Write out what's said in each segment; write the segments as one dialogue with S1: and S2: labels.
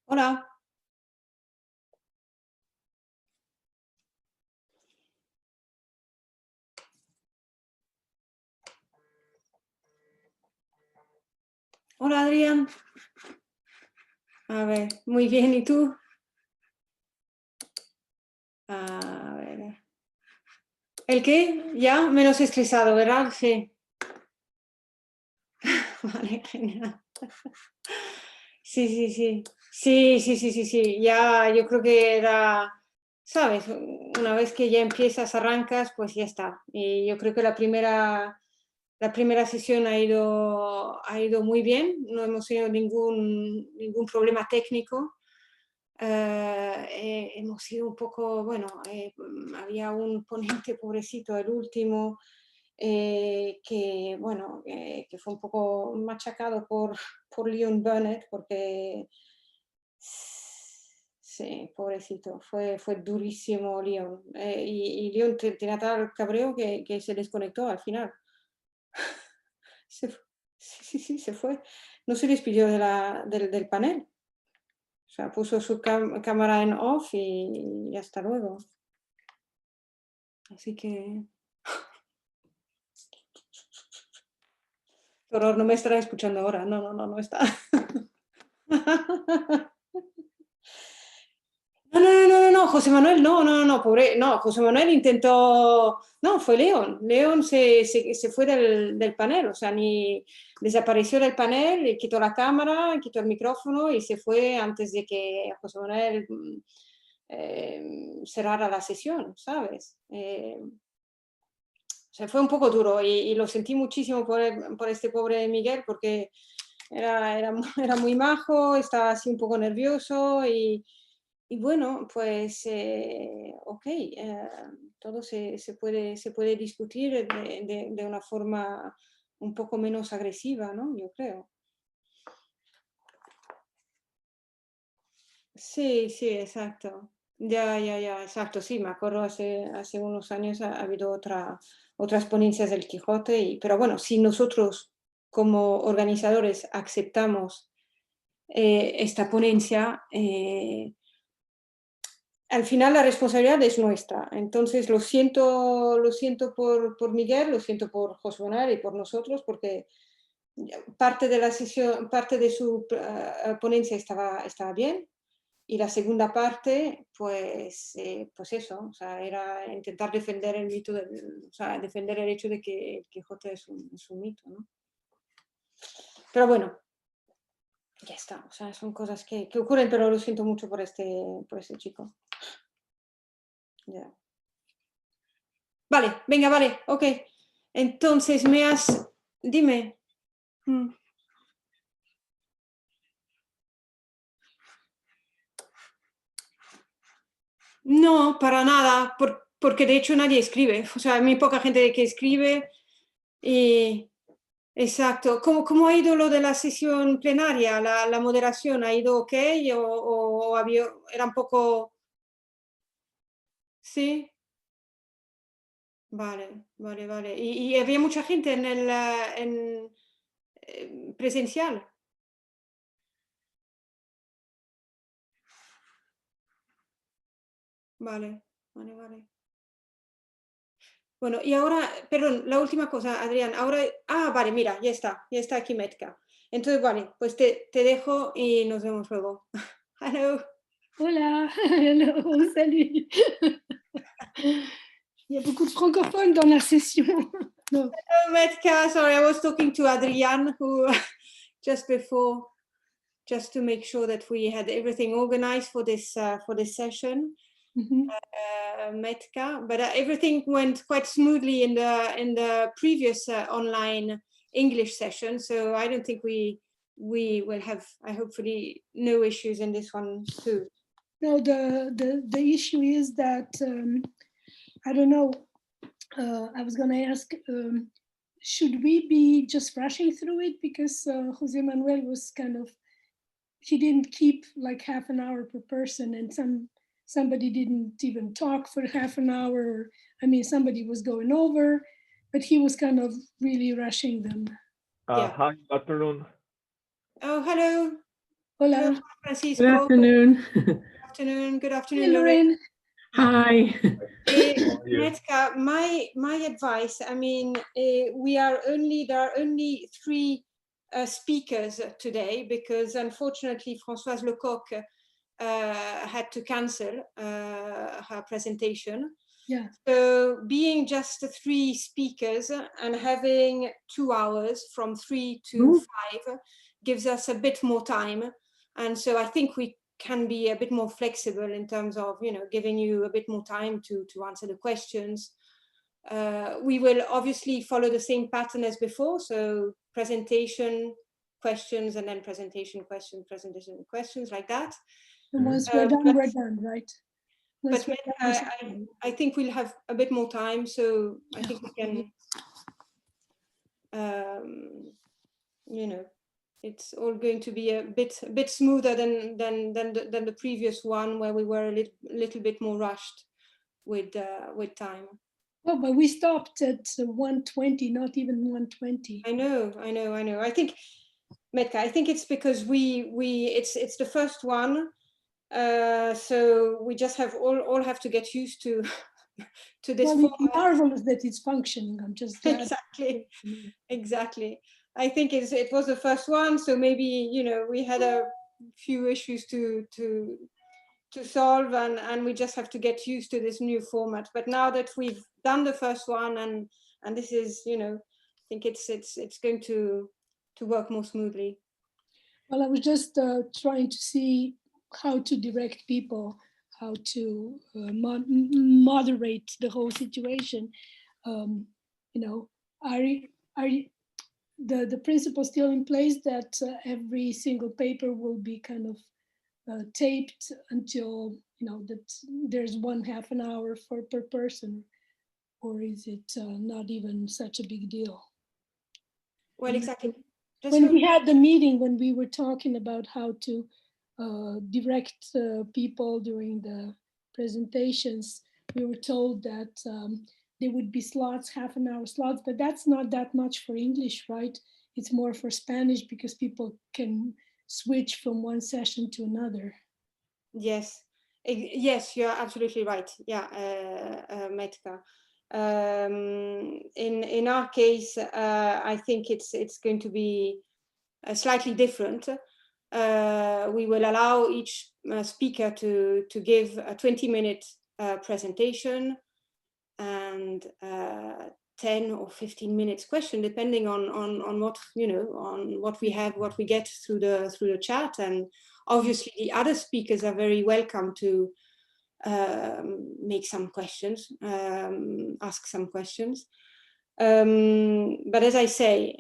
S1: Hola. Hola, Adrián. A ver, muy bien, ¿y tú? A ver. ¿El qué? Ya, menos estresado, ¿verdad? Sí. Vale, genial. Sí, sí, sí. Sí, sí, sí, sí, sí. Ya, yo creo que era, ¿sabes? Una vez que ya empiezas, arrancas, pues ya está. Y yo creo que la primera sesión ha ido muy bien. No hemos tenido ningún problema técnico. Hemos sido un poco, bueno, había un ponente pobrecito, el último, que, bueno, que fue un poco machacado por Leon Burnett, porque, sí, pobrecito, fue durísimo Leon. Y Leon tenía tal cabreo que se desconectó al final. Se fu- sí, sí, sí, se fue. No se despidió del panel. O sea, puso su cámara en off y hasta luego. Así que, qué horror, no me estará escuchando ahora. No, no, no, no está. No, no, no, no, no, José Manuel, no, no, no, pobre, no, José Manuel intentó, no, fue León. León se fue del panel, o sea, ni desapareció del panel, y quitó la cámara, quitó el micrófono y se fue antes de que José Manuel cerrara la sesión, ¿sabes? O sea, fue un poco duro y lo sentí muchísimo por este pobre Miguel porque era muy majo, estaba así un poco nervioso y bueno, pues ok, todo se puede discutir de una forma un poco menos agresiva, ¿no? Yo creo. Sí, sí, exacto. Ya, ya, ya, exacto. Sí, me acuerdo hace unos años ha habido otras ponencias del Quijote, pero bueno, si nosotros como organizadores aceptamos esta ponencia, al final la responsabilidad es nuestra. Entonces lo siento por Miguel, lo siento por José Manuel y por nosotros, porque parte de la sesión, parte de su ponencia estaba bien. Y la segunda parte, pues eso, o sea, era intentar defender el mito, o sea, defender el hecho de que el Quijote es un mito, ¿no? Pero bueno, ya está, o sea, son cosas que ocurren, pero lo siento mucho por este chico. Ya. Vale, venga, vale, ok. Entonces dime. Mm. No, para nada, porque de hecho nadie escribe, o sea, hay muy poca gente que escribe y... Exacto. ¿Cómo ha ido lo de la sesión plenaria? ¿La moderación ha ido ok era un poco... Sí, vale, vale, vale. ¿Y había mucha gente en presencial? Vale, vale, vale. Bueno, y ahora, perdón, la última cosa, Adrián, ahora, vale, mira, ya está aquí Metka. Entonces, vale, pues te dejo y nos vemos luego. Hello.
S2: Hola, hello, salut. Il y a beaucoup de francophones dans la session. No.
S1: Hello, Metka. Sorry, I was talking to Adrián who just before, just to make sure that we had everything organized for this session. Metka, but everything went quite smoothly in the previous online English session, so I don't think we will have, I hopefully, no issues in this one too.
S2: No, the issue is that I don't know. I was going to ask, should we be just rushing through it because Jose Manuel was he didn't keep like half an hour per person, and somebody didn't even talk for half an hour. I mean, somebody was going over, but he was kind of really rushing them.
S1: Yeah.
S3: Hi, good afternoon.
S1: Oh, hello.
S2: Hola.
S1: Francisco.
S3: Good afternoon.
S1: Good
S2: Hey,
S1: afternoon, Lorraine.
S2: Lorraine.
S3: Hi.
S1: Metka, my advice, I mean, there are only 3 speakers today because unfortunately Françoise Lecoq had to cancel her presentation.
S2: Yeah.
S1: So being just 3 speakers and having 2 hours from 3 to 5 gives us a bit more time. And so I think we can be a bit more flexible in terms of, you know, giving you a bit more time to answer the questions. We will obviously follow the same pattern as before. So presentation, questions, and then presentation, questions like that.
S2: And once we're done, right? Once
S1: But I think we'll have a bit more time, so I think we can, you know, it's all going to be a bit smoother than the previous one where we were a little bit more rushed with time.
S2: Oh, but we stopped at 1:20, not even 1:20.
S1: I know. I think, Metka, I think it's because it's the first one. So we just all have to get used to this.
S2: Well, it's marvelous that it's functioning. I'm just glad.
S1: Exactly. I think it was the first one, so maybe, you know, we had a few issues to solve, and we just have to get used to this new format. But now that we've done the first one, and this is, you know, I think it's going to work more smoothly.
S2: Well, I was just trying to see how to direct people, how to moderate the whole situation. You know, the principle still in place that every single paper will be kind of taped until, you know, that there's 1/2 an hour per person, or is it not even such a big deal?
S1: Well, exactly.
S2: When we had the meeting, when we were talking about how to direct people during the presentations, we were told that there would be slots, 1/2 an hour slots, but that's not that much for English, right? It's more for Spanish because people can switch from one session to another.
S1: Yes, you're absolutely right. Yeah, Metka. In our case, I think it's going to be slightly different. We will allow each speaker to give a 20-minute presentation and 10 or 15 minutes question, depending on what, you know, on what we get through the chat. And obviously the other speakers are very welcome to make some questions, ask some questions. But as I say,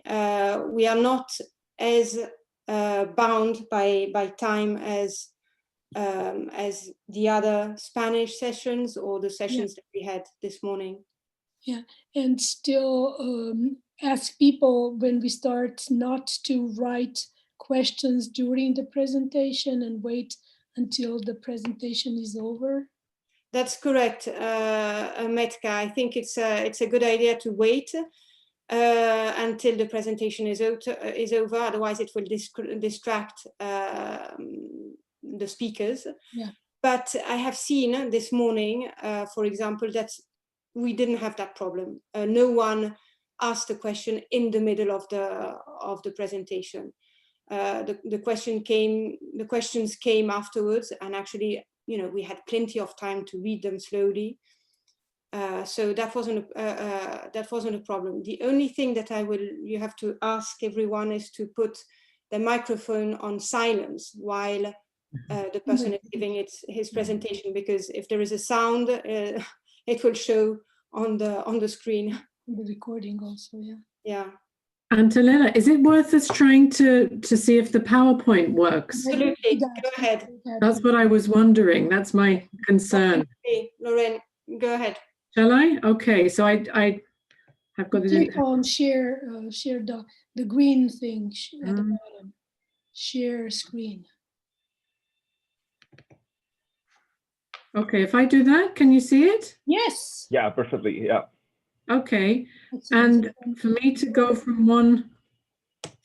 S1: we are not as bound by time as the other Spanish sessions or the sessions that we had this morning.
S2: Yeah, and still ask people when we start not to write questions during the presentation and wait until the presentation is over.
S1: That's correct, Metka. I think it's a good idea to wait until the presentation is over. Otherwise, it will distract the speakers.
S2: Yeah.
S1: But I have seen this morning, for example, that we didn't have that problem. No one asked a question in the middle of the presentation. The questions came afterwards, and actually, you know, we had plenty of time to read them slowly. So that wasn't a problem. The only thing that you have to ask everyone is to put the microphone on silence while the person is giving his presentation, because if there is a sound, it will show on the screen.
S2: The recording also, yeah.
S1: Yeah.
S3: Antonella, is it worth us trying to see if the PowerPoint works?
S1: Absolutely. Go ahead.
S3: That's what I was wondering. That's my concern.
S1: Okay. Lorraine, go ahead.
S3: Shall I? Okay. So I have got
S2: click on share the green thing at the bottom. Share screen.
S3: Okay, if I do that, can you see it?
S2: Yes.
S4: Yeah, perfectly. Yeah.
S3: Okay. And for me to go from one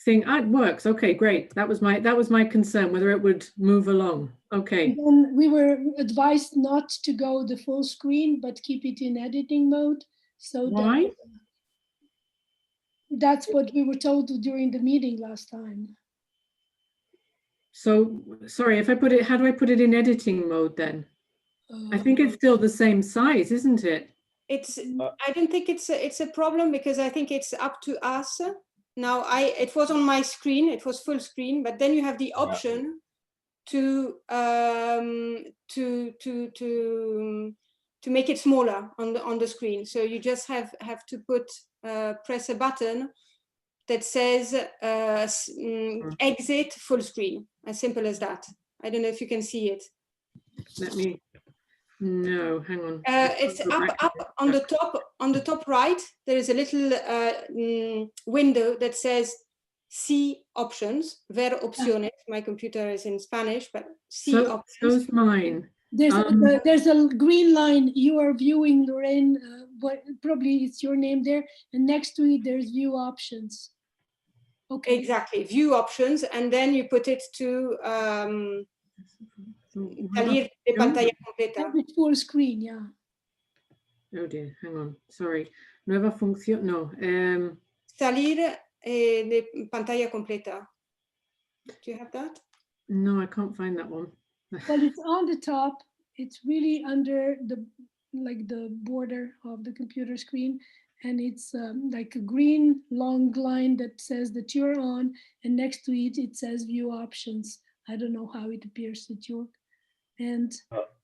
S3: thing. Ah, it works. Okay, great. That was my concern, whether it would move along. Okay.
S2: And then we were advised not to go the full screen, but keep it in editing mode. So
S3: Why?
S2: that's what we were told during the meeting last time.
S3: So sorry, if I put it, how do I put it in editing mode then? I think it's still the same size, isn't it?
S1: It's, I don't think it's a problem because I think it's up to us. Now it was on my screen, it was full screen, but then you have the option to make it smaller on the screen. So you just have to press a button that says exit full screen, as simple as that. I don't know if you can see it.
S3: Let me, no, hang on.
S1: It's up on the top right. There is a little window that says see options, ver opciones. My computer is in Spanish, but see options.
S3: So's mine.
S2: There's a green line you are viewing, Lorraine, probably it's your name there, and next to it there's view options. Okay.
S1: Exactly, view options, and then you put it to salir de pantalla completa.
S2: Full screen, yeah.
S3: Oh dear, hang on, sorry. Nueva función, no.
S1: Salir de pantalla completa. Do you have that?
S3: No, I can't find that one.
S2: Well, it's on the top. It's really under the border of the computer screen. And it's like a green long line that says that you're on, and next to it, it says view options. I don't know how it appears at York. And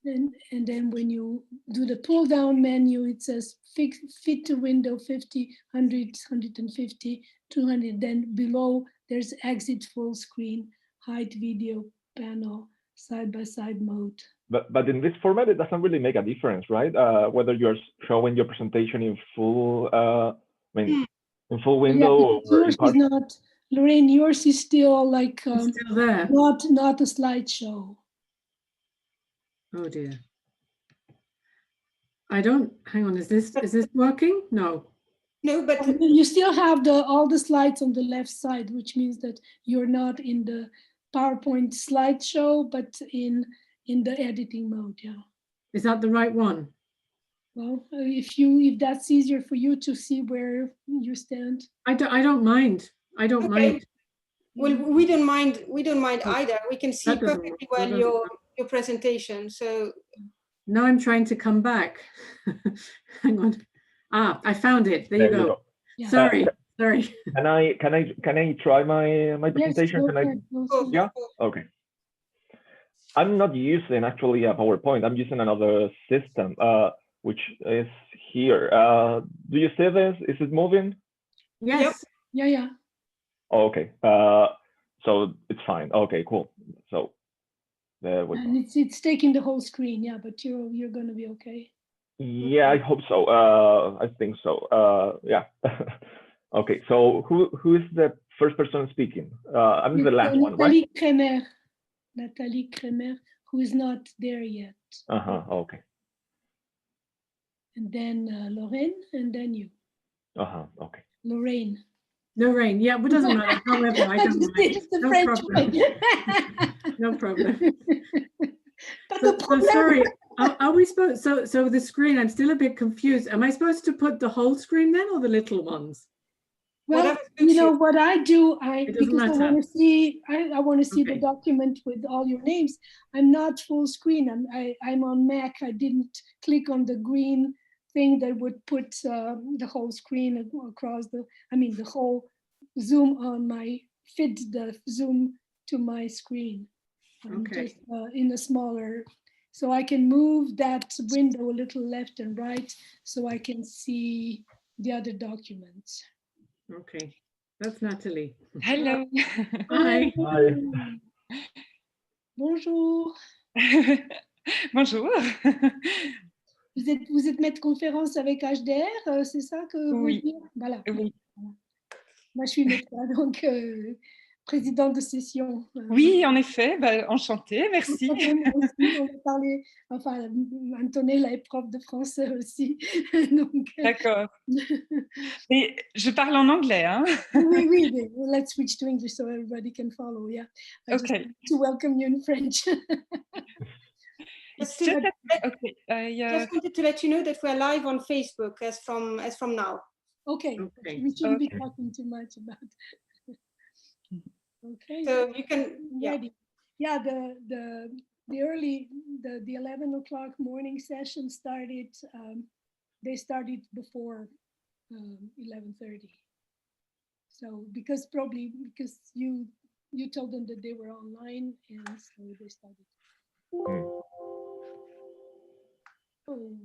S2: then when you do the pull down menu, it says fit to window 50, 100, 150, 200. Then below there's exit full screen, hide video panel, side-by-side mode.
S4: But in this format, it doesn't really make a difference, right? Whether you're showing your presentation in full, in full window.
S2: Yeah, yours is not, Lorraine. Yours is still like
S3: still there.
S2: Not a slideshow.
S3: Oh dear. I don't. Hang on. Is this working? No.
S1: No, but
S2: you still have all the slides on the left side, which means that you're not in the PowerPoint slideshow, but in the editing mode. Yeah.
S3: Is that the right one?
S2: Well, if that's easier for you to see where you stand. I
S3: don't mind. I don't mind.
S1: Well, we don't mind. We don't mind either. We can see perfectly well your presentation. So
S3: now I'm trying to come back. Hang on. Ah, I found it. There you go. Yeah. Sorry.
S4: Can I try my presentation?
S2: Yes,
S4: yeah. Okay. I'm not using actually a PowerPoint. I'm using another system, which is here. Do you see this? Is it moving?
S3: Yes.
S2: Yep. Yeah.
S4: Oh, okay. So it's fine. Okay, cool. So there we go.
S2: And it's taking the whole screen. Yeah, but you're going to be okay.
S4: Yeah, I hope so. I think so. Yeah. Okay. So who is the first person speaking? I'm the last one, right?
S2: Nathalie Kremer, who is not there yet.
S4: Okay.
S2: And then Lorraine, and then you.
S4: Okay.
S2: Lorraine.
S3: Yeah, but it doesn't matter. However, I don't mind.
S2: It's the French way.
S3: No problem. So sorry. Are we supposed? So the screen? I'm still a bit confused. Am I supposed to put the whole screen then, or the little ones?
S2: Well, you know what I do, because I want to see, I want to see the document with all your names. I'm not full screen. I'm on Mac. I didn't click on the green thing that would put the whole screen across the whole Zoom on fit the Zoom to my screen. Just in a smaller, so I can move that window a little left and right so I can see the other documents.
S3: Okay, that's Nathalie.
S5: Hello.
S3: Hi.
S4: Hi.
S2: Bonjour.
S5: Bonjour.
S2: Vous êtes maître conférence avec HDR, c'est ça que vous
S5: Oui.
S2: dites? Voilà.
S5: Oui.
S2: Moi, je suis médecin, donc présidente de session.
S5: Oui, en effet, bah, enchantée, merci.
S2: On a parlé, enfin, Antonella est prof de français aussi.
S5: D'accord. Et je parle en anglais, hein?
S2: Oui, let's switch to English so everybody can follow, yeah. I just
S5: Okay.
S2: want to welcome you in French.
S5: It's just that, okay.
S1: Just wanted to let you know that we're live on Facebook as from now.
S2: Okay. We shouldn't be talking too much about it. Okay.
S1: So you can,
S2: ready. Yeah, the 11 o'clock morning session started. They started before 11:30. So because you told them that they were online, and so they started. Oh,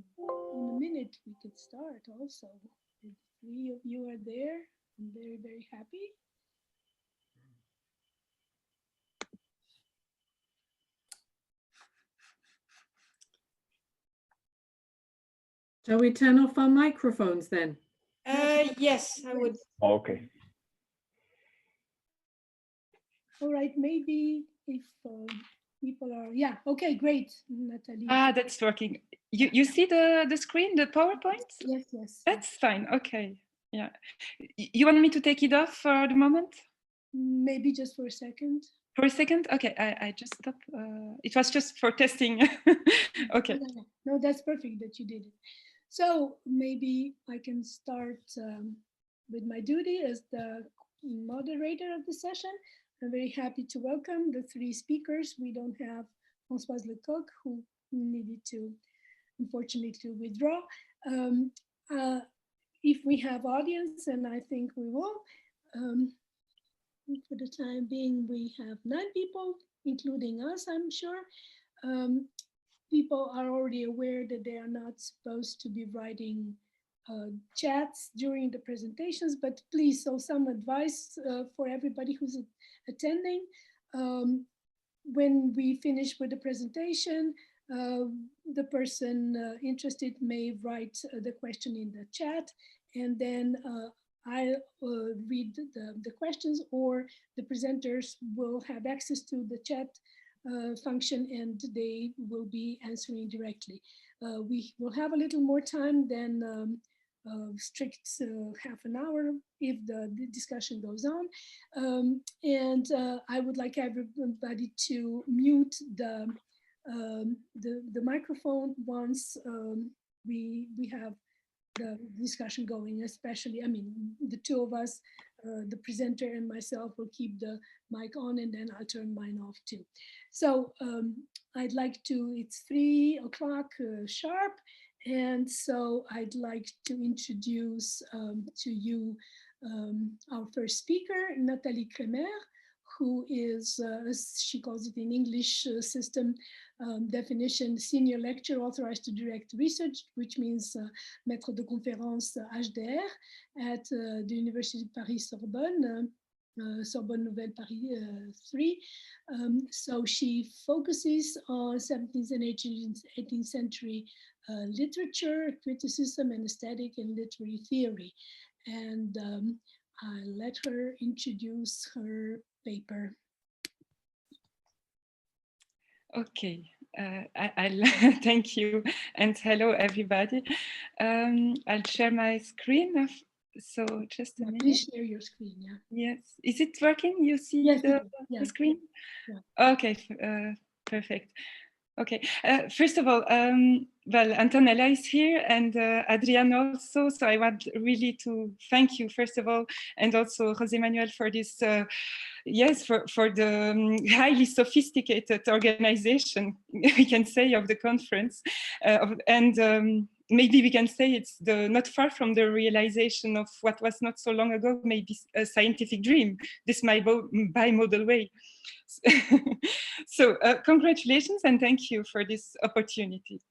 S2: in a minute we could start also. The 3 of you are there. I'm very, very happy.
S3: Shall we turn off our microphones then?
S1: Yes, I would.
S4: Okay.
S2: All right, maybe if people are, yeah, okay, great, Natalie.
S5: Ah, that's working. You see the screen, the PowerPoint?
S2: Yes.
S5: That's fine, okay, yeah. You want me to take it off for the moment?
S2: Maybe just for a second.
S5: For a second? Okay, I just stop. It was just for testing. Okay.
S2: No, that's perfect that you did it. So maybe I can start with my duty as the moderator of the session. I'm very happy to welcome the 3 speakers. We don't have Françoise Lecoq, who needed to, unfortunately, to withdraw. If we have audience, and I think we will, for the time being, we have 9 people, including us, I'm sure. People are already aware that they are not supposed to be writing chats during the presentations, but please, so some advice for everybody who's attending. When we finish with the presentation, the person interested may write the question in the chat, and then I'll read the questions, or the presenters will have access to the chat function, and they will be answering directly. We will have a little more time than strict half an hour if the discussion goes on. And I would like everybody to mute the microphone once we have the discussion going, especially, I mean, the 2 of us, the presenter and myself, will keep the mic on, and then I'll turn mine off too. So I'd like to, it's 3 o'clock sharp, and so I'd like to introduce to you our first speaker, Nathalie Kremer, who is, as she calls it in English system definition, senior lecturer authorized to direct research, which means maître de conférence HDR at the University of Paris-Sorbonne, Sorbonne Nouvelle Paris 3. So she focuses on 17th and 18th century literature, criticism, and aesthetic and literary theory. And I'll let her introduce her paper.
S5: Okay, I'll thank you, and hello everybody. I'll share my screen. So just a minute.
S2: Please share your screen. Yeah.
S5: Yes, is it working? You see
S2: yes,
S5: the screen?
S2: Yeah.
S5: Okay, perfect. Okay, first of all, well, Antonella is here, and Adrian also, so I want really to thank you, first of all, and also José Manuel for this, yes, for the highly sophisticated organization, we can say, of the conference, and maybe we can say it's not far from the realization of what was not so long ago, maybe a scientific dream, this bimodal way. So congratulations and thank you for this opportunity.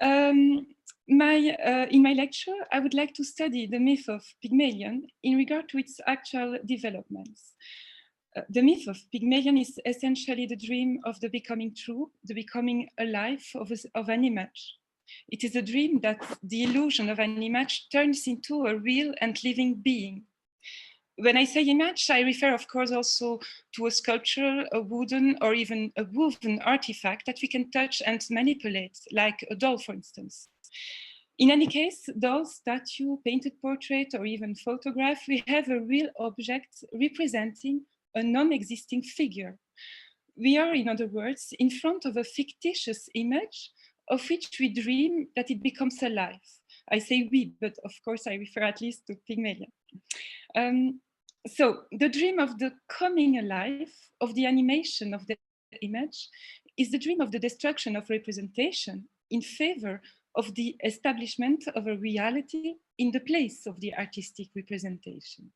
S5: In my lecture, I would like to study the myth of Pygmalion in regard to its actual developments. The myth of Pygmalion is essentially the dream of the becoming true, the becoming alive of an image. It is a dream that the illusion of an image turns into a real and living being. When I say image, I refer, of course, also to a sculpture, a wooden, or even a woven artifact that we can touch and manipulate, like a doll, for instance. In any case, doll, statue, painted portrait, or even photograph, we have a real object representing a non-existing figure. We are, in other words, in front of a fictitious image of which we dream that it becomes alive. I say we, but of course I refer at least to Pygmalion. So the dream of the coming alive of the animation of the image is the dream of the destruction of representation in favor of the establishment of a reality in the place of the artistic representation.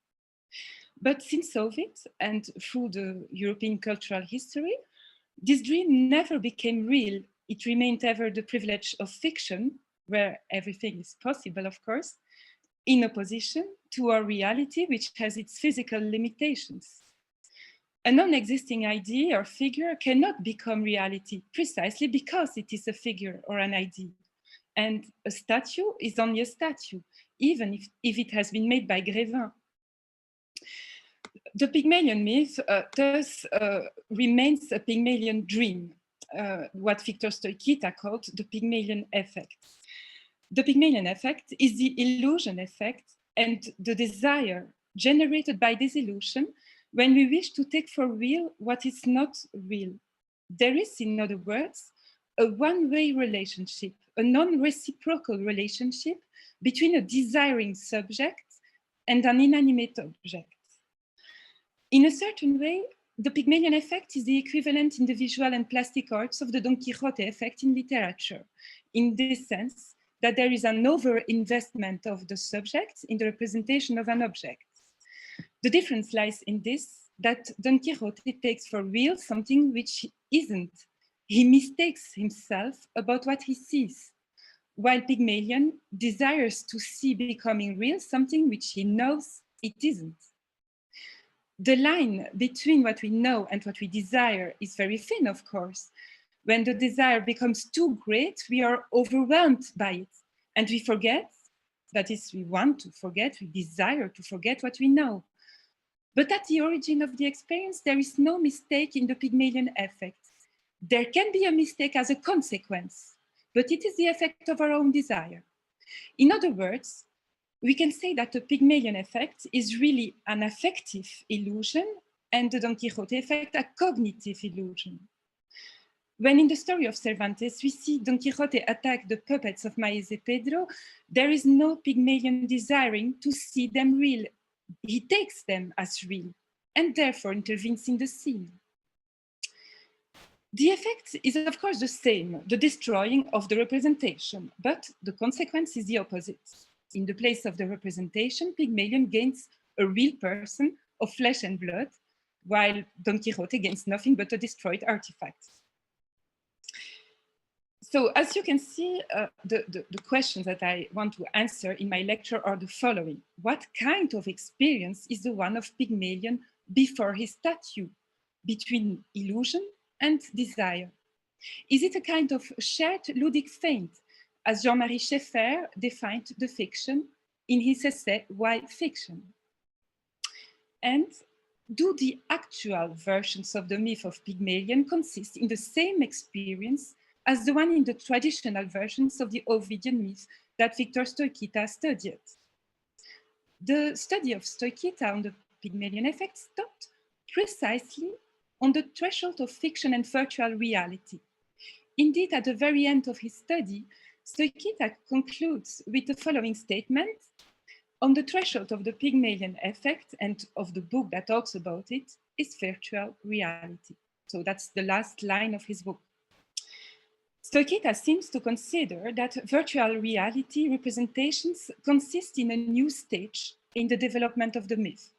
S5: But since Soviet and through the European cultural history, this dream never became real. It remained ever the privilege of fiction, where everything is possible, of course, in opposition to our reality, which has its physical limitations. A non-existing idea or figure cannot become reality precisely because it is a figure or an idea. And a statue is only a statue, even if it has been made by Grévin. The Pygmalion myth thus remains a Pygmalion dream, what Victor Stoichita called the Pygmalion effect. The Pygmalion effect is the illusion effect and the desire generated by this illusion when we wish to take for real what is not real. There is, in other words, a one-way relationship, a non-reciprocal relationship between a desiring subject and an inanimate object. In a certain way, the Pygmalion effect is the equivalent in the visual and plastic arts of the Don Quixote effect in literature, in this sense that there is an over-investment of the subject in the representation of an object. The difference lies in this, that Don Quixote takes for real something which isn't. He mistakes himself about what he sees, while Pygmalion desires to see becoming real something which he knows it isn't. The line between what we know and what we desire is very thin, of course. When the desire becomes too great, we are overwhelmed by it, and we forget, that is, we want to forget, we desire to forget what we know. But at the origin of the experience, there is no mistake in the Pygmalion effect. There can be a mistake as a consequence, but it is the effect of our own desire. In other words, we can say that the Pygmalion effect is really an affective illusion and the Don Quixote effect a cognitive illusion. When in the story of Cervantes, we see Don Quixote attack the puppets of Maese Pedro, there is no Pygmalion desiring to see them real. He takes them as real and therefore intervenes in the scene. The effect is, of course, the same, the destroying of the representation, but the consequence is the opposite. In the place of the representation, Pygmalion gains a real person of flesh and blood, while Don Quixote gains nothing but a destroyed artifact. So as you can see, the questions that I want to answer in my lecture are the following. What kind of experience is the one of Pygmalion before his statue, between illusion and desire? Is it a kind of shared ludic feint, as Jean-Marie Schaeffer defined the fiction in his essay, Why Fiction? And do the actual versions of the myth of Pygmalion consist in the same experience as the one in the traditional versions of the Ovidian myth that Victor Stoichita studied? The study of Stoichita on the Pygmalion effect stopped precisely on the threshold of fiction and virtual reality. Indeed, at the very end of his study, Stoichita concludes with the following statement: on the threshold of the Pygmalion effect and of the book that talks about it is virtual reality. So that's the last line of his book. Stoichita seems to consider that virtual reality representations consist in a new stage in the development of the myth.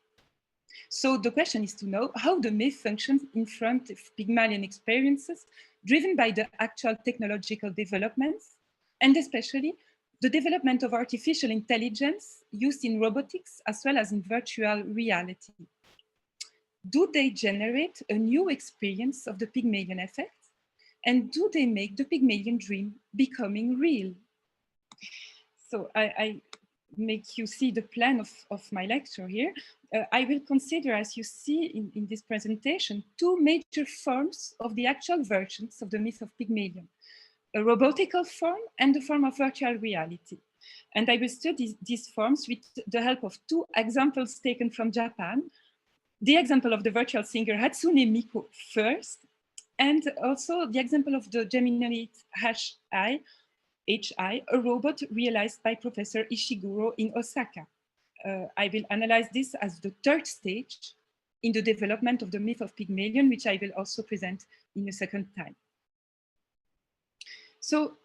S5: So the question is to know how the myth functions in front of Pygmalion experiences driven by the actual technological developments, and especially the development of artificial intelligence used in robotics as well as in virtual reality. Do they generate a new experience of the Pygmalion effect? And do they make the Pygmalion dream becoming real? So I make you see the plan of my lecture here, I will consider, as you see in this presentation, two major forms of the actual versions of the myth of Pygmalion: a robotical form and the form of virtual reality. And I will study these forms with the help of two examples taken from Japan: the example of the virtual singer Hatsune Miku first, and also the example of the Geminoid HI, a robot realized by Professor Ishiguro in Osaka. I will analyze this as the third stage in the development of the myth of Pygmalion, which I will also present in a second time. So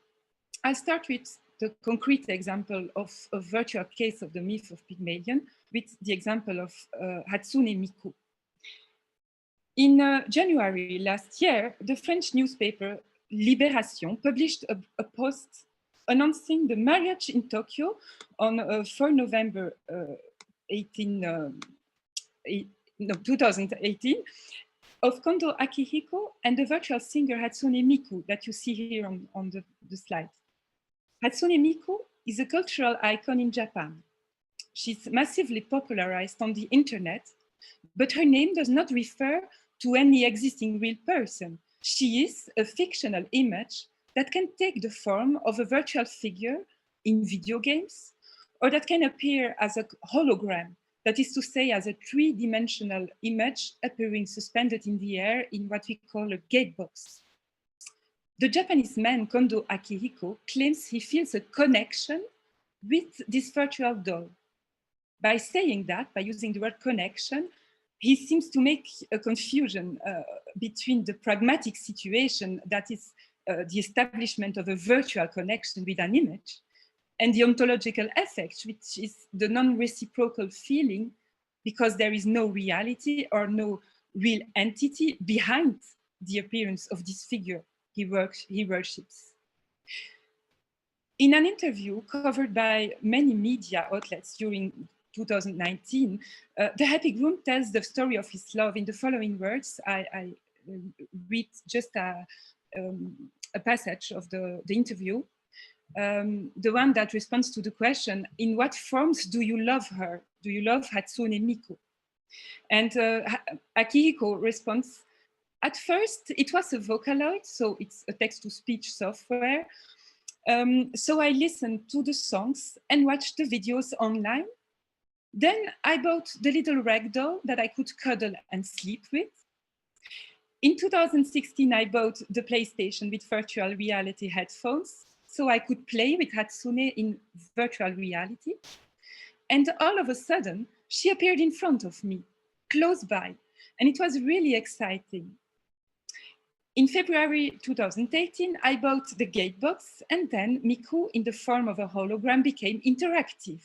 S5: I'll start with the concrete example of a virtual case of the myth of Pygmalion with the example of Hatsune Miku. In January last year, the French newspaper Libération published a post announcing the marriage in Tokyo on 4 November 2018 of Kondo Akihiko and the virtual singer Hatsune Miku that you see here on the slide. Hatsune Miku is a cultural icon in Japan. She's massively popularized on the internet, but her name does not refer to any existing real person. She is a fictional image that can take the form of a virtual figure in video games, or that can appear as a hologram, that is to say, as a three-dimensional image appearing suspended in the air in what we call a gatebox. The Japanese man Kondo Akihiko claims he feels a connection with this virtual doll. By saying that, by using the word connection, he seems to make a confusion between the pragmatic situation, that is the establishment of a virtual connection with an image, and the ontological effect, which is the non-reciprocal feeling because there is no reality or no real entity behind the appearance of this figure he worships. In an interview covered by many media outlets during 2019, the Happy Groom tells the story of his love in the following words. I read just a passage of the interview, the one that responds to the question, in what forms do you love her? Do you love Hatsune Miku? And Akihiko responds, at first it was a Vocaloid, so it's a text-to-speech software. So I listened to the songs and watched the videos online. Then I bought the little ragdoll that I could cuddle and sleep with. In 2016, I bought the PlayStation with virtual reality headphones, so I could play with Hatsune in virtual reality. And all of a sudden, she appeared in front of me, close by, and it was really exciting. In February 2018, I bought the Gatebox, and then Miku, in the form of a hologram, became interactive.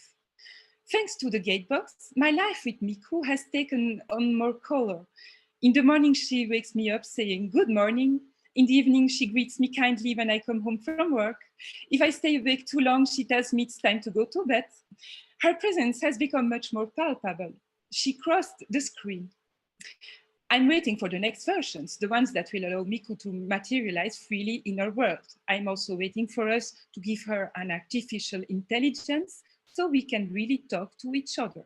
S5: Thanks to the Gatebox, my life with Miku has taken on more color. In the morning, she wakes me up saying, good morning. In the evening, she greets me kindly when I come home from work. If I stay awake too long, she tells me it's time to go to bed. Her presence has become much more palpable. She crossed the screen. I'm waiting for the next versions, the ones that will allow Miku to materialize freely in our world. I'm also waiting for us to give her an artificial intelligence so we can really talk to each other.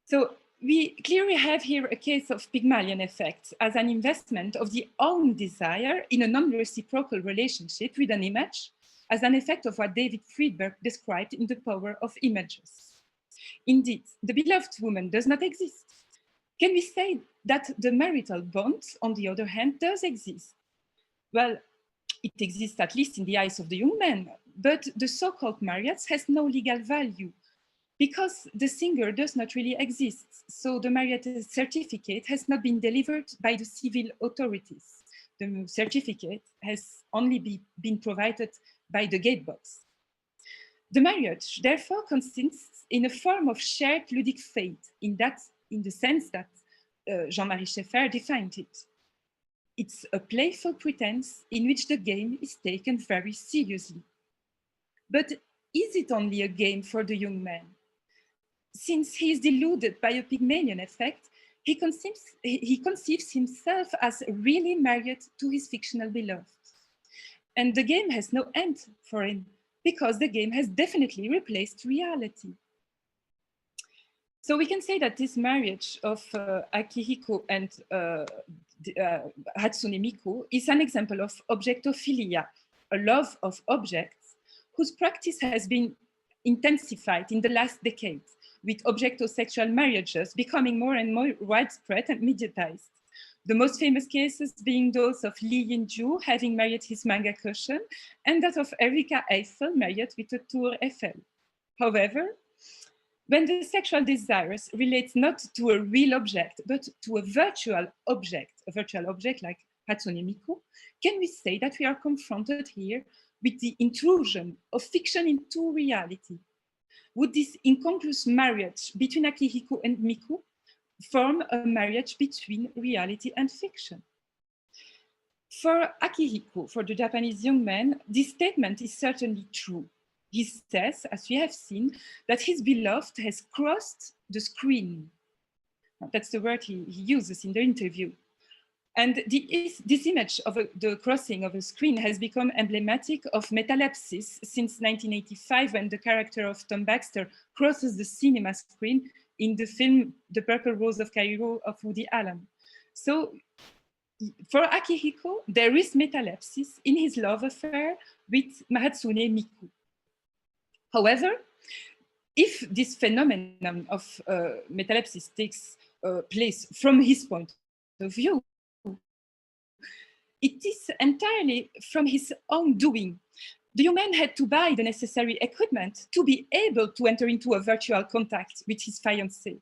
S5: So we clearly have here a case of Pygmalion effect as an investment of the own desire in a non-reciprocal relationship with an image as an effect of what David Friedberg described in The Power of Images. Indeed, the beloved woman does not exist. Can we say that the marital bond, on the other hand, does exist? Well, it exists at least in the eyes of the young man, but the so-called marriage has no legal value because the singer does not really exist. So the marriage certificate has not been delivered by the civil authorities. The certificate has only been provided by the Gatebox. The marriage, therefore, consists in a form of shared ludic fate, in the sense that Jean-Marie Schaeffer defined it. It's a playful pretense in which the game is taken very seriously. But is it only a game for the young man? Since he is deluded by a Pygmalion effect, he conceives himself as really married to his fictional beloved. And the game has no end for him. because the game has definitely replaced reality. So we can say that this marriage of Akihiko and Hatsune Miku is an example of objectophilia, a love of objects whose practice has been intensified in the last decade, with objectosexual marriages becoming more and more widespread and mediatized. The most famous cases being those of Li Yinju having married his manga cushion, and that of Erika Eiffel married with a Tour Eiffel. However, when the sexual desires relates not to a real object, but to a virtual object like Hatsune Miku, can we say that we are confronted here with the intrusion of fiction into reality? Would this inconclusive marriage between Akihiko and Miku form a marriage between reality and fiction? For Akihiko, for the Japanese young man, this statement is certainly true. He says, as we have seen, that his beloved has crossed the screen. That's the word he uses in the interview. And this image of the crossing of a screen has become emblematic of metalepsis since 1985, when the character of Tom Baxter crosses the cinema screen in the film The Purple Rose of Cairo of Woody Allen. So for Akihiko, there is metalepsis in his love affair with Hatsune Miku. However, if this phenomenon of metalepsis takes place from his point of view, it is entirely from his own doing. The young man had to buy the necessary equipment to be able to enter into a virtual contact with his fiancée.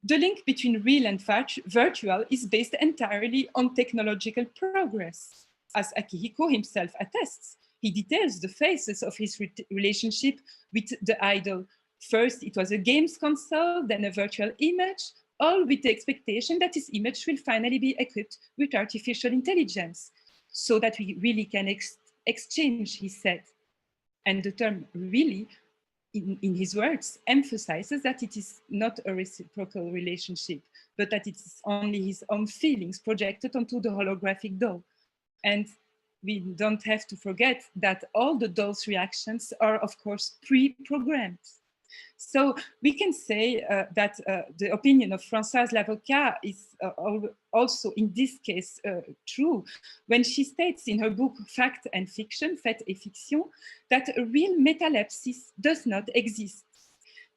S5: The link between real and virtual is based entirely on technological progress. As Akihiko himself attests, he details the phases of his relationship with the idol. First, it was a games console, then a virtual image, all with the expectation that this image will finally be equipped with artificial intelligence, so that we really can exchange, he said. And the term really, in his words, emphasizes that it is not a reciprocal relationship, but that it is only his own feelings projected onto the holographic doll. And we don't have to forget that all the doll's reactions are, of course, pre-programmed. So we can say that the opinion of Françoise Lavocat is also in this case true, when she states in her book Fact and Fiction, Fait et Fiction, that a real metalepsis does not exist.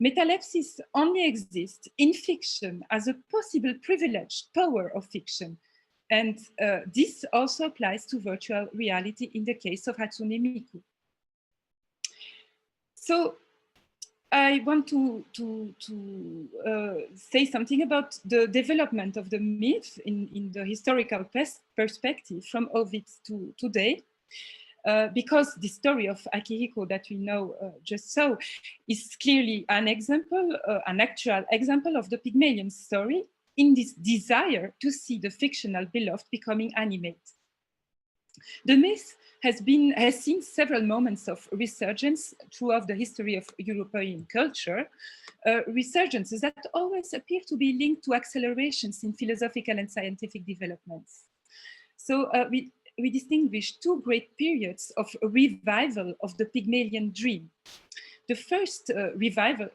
S5: Metalepsis only exists in fiction as a possible privileged power of fiction. And this also applies to virtual reality in the case of Hatsune Miku. So I want to say something about the development of the myth in the historical perspective from Ovid to today, because the story of Akihiko that we know just so is clearly an example, an actual example of the Pygmalion story in this desire to see the fictional beloved becoming animate. The myth has seen several moments of resurgence throughout the history of European culture, resurgences that always appear to be linked to accelerations in philosophical and scientific developments. So we distinguish two great periods of revival of the Pygmalion dream. The first revival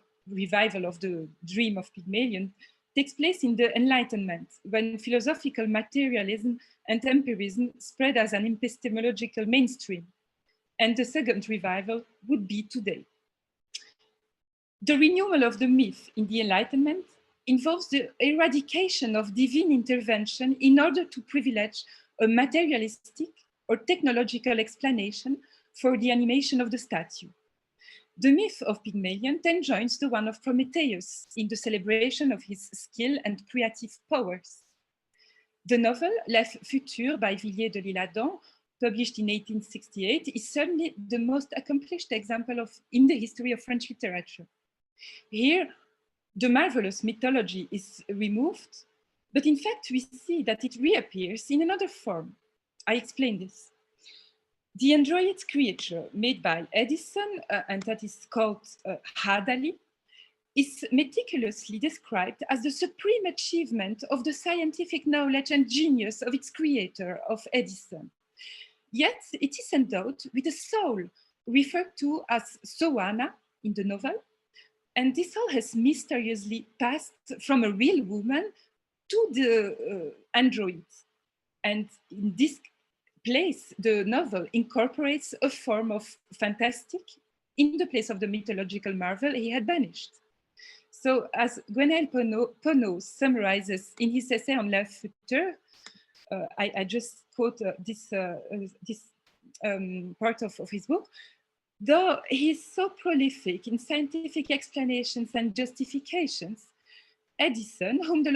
S5: of the dream of Pygmalion takes place in the Enlightenment, when philosophical materialism and empirism spread as an epistemological mainstream. And the second revival would be today. The renewal of the myth in the Enlightenment involves the eradication of divine intervention in order to privilege a materialistic or technological explanation for the animation of the statue. The myth of Pygmalion then joins the one of Prometheus in the celebration of his skill and creative powers. The novel L'Œuf Futur by Villiers de l'Isle-Adam, published in 1868, is certainly the most accomplished example in the history of French literature. Here, the marvelous mythology is removed, but in fact, we see that it reappears in another form. I explain this. The android creature made by Edison, and that is called Hadali, is meticulously described as the supreme achievement of the scientific knowledge and genius of its creator, of Edison. Yet it is endowed with a soul, referred to as Soana in the novel. And this soul has mysteriously passed from a real woman to the android. And in this place, the novel incorporates a form of fantastic in the place of the mythological marvel he had banished. So as Gwenaël Poneau summarizes in his essay on La Future, I just quote this part of his book, though he's so prolific in scientific explanations and justifications, Edison, whom the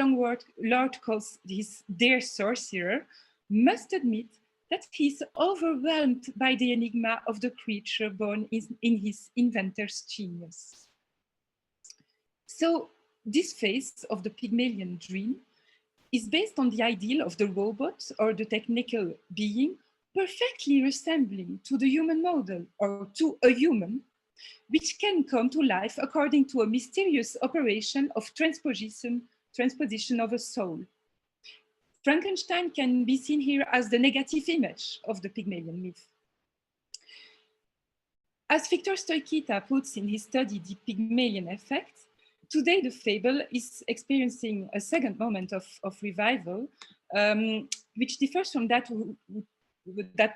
S5: Lord calls his dear sorcerer, must admit that he's overwhelmed by the enigma of the creature born in his inventor's genius. So this phase of the Pygmalion dream is based on the ideal of the robot or the technical being perfectly resembling to the human model or to a human, which can come to life according to a mysterious operation of transposition of a soul. Frankenstein can be seen here as the negative image of the Pygmalion myth. As Victor Stoikita puts in his study The Pygmalion Effect, today the fable is experiencing a second moment of revival, which differs from that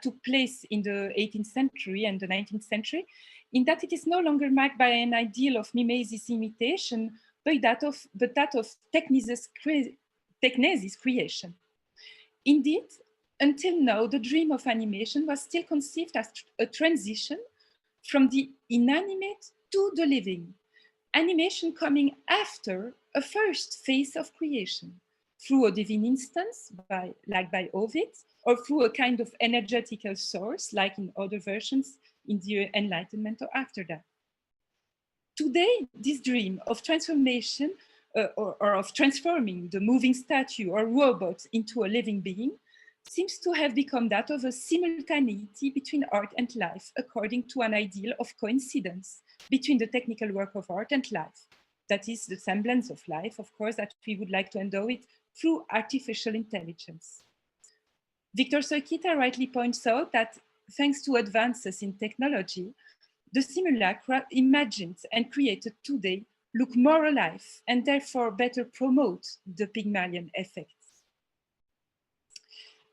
S5: took place in the 18th century and the 19th century, in that it is no longer marked by an ideal of mimesis imitation, but that of Technesis creation. Indeed, until now, the dream of animation was still conceived as a transition from the inanimate to the living, animation coming after a first phase of creation, through a divine instance, like by Ovid, or through a kind of energetical source, like in other versions in the Enlightenment or after that. Today, this dream of transformation or of transforming the moving statue or robot into a living being seems to have become that of a simultaneity between art and life, according to an ideal of coincidence between the technical work of art and life. That is the semblance of life, of course, that we would like to endow it through artificial intelligence. Victor Stoikita rightly points out that thanks to advances in technology, the simulacra imagined and created today look more alive and therefore better promote the Pygmalion effect.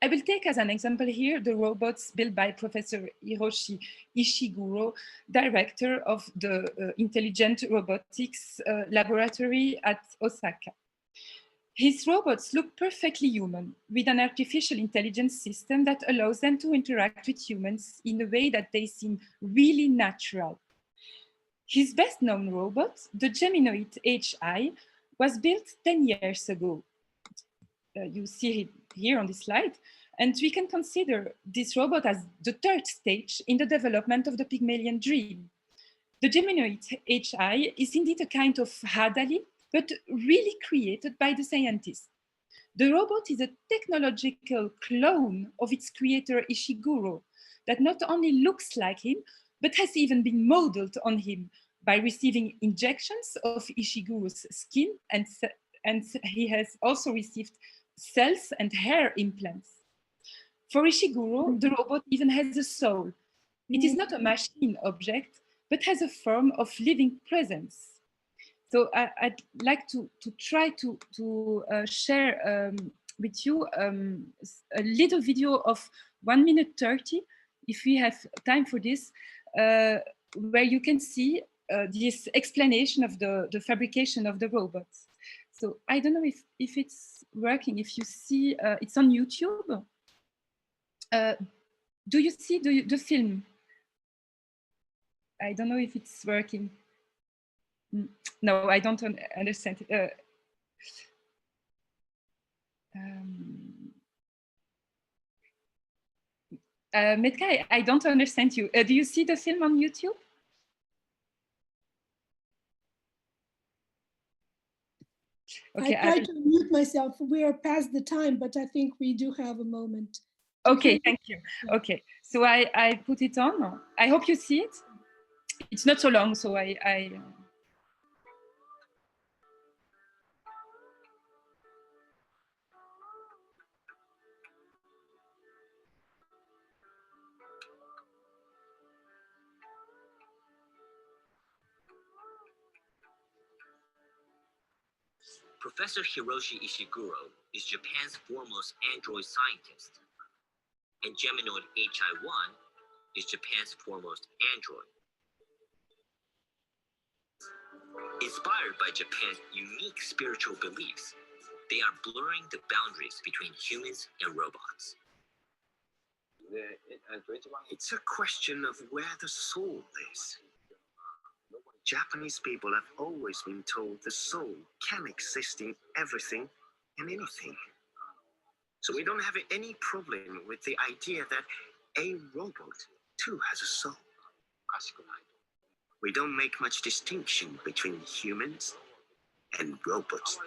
S5: I will take as an example here the robots built by Professor Hiroshi Ishiguro, director of the Intelligent Robotics Laboratory at Osaka. His robots look perfectly human, with an artificial intelligence system that allows them to interact with humans in a way that they seem really natural. His best-known robot, the Geminoid HI, was built 10 years ago. You see it here on this slide. And we can consider this robot as the third stage in the development of the Pygmalion dream. The Geminoid HI is indeed a kind of Hadali, but really created by the scientists. The robot is a technological clone of its creator Ishiguro that not only looks like him, but has even been modeled on him by receiving injections of Ishiguro's skin, and he has also received cells and hair implants. For Ishiguro, the robot even has a soul. It is not a machine object, but has a form of living presence. So I'd like to try to share with you a little video of 1 minute 30, if we have time for this, where you can see this explanation of the fabrication of the robots. So I don't know if it's working, if you see, it's on YouTube. Do you see the film? I don't know if it's working. No, I don't understand. Metka, I don't understand you. Do you see the film on YouTube?
S2: Okay, I tried to mute myself. We are past the time, but I think we do have a moment.
S5: Okay, thank you. Okay, so I put it on. I hope you see it. It's not so long, so I
S6: Professor Hiroshi Ishiguro is Japan's foremost android scientist, and Geminoid HI-1 is Japan's foremost android. Inspired by Japan's unique spiritual beliefs, they are blurring the boundaries between humans and robots.
S7: It's a question of where the soul is. Japanese people have always been told the soul can exist in everything and anything. So we don't have any problem with the idea that a robot too has a soul. We don't make much distinction between humans and robots.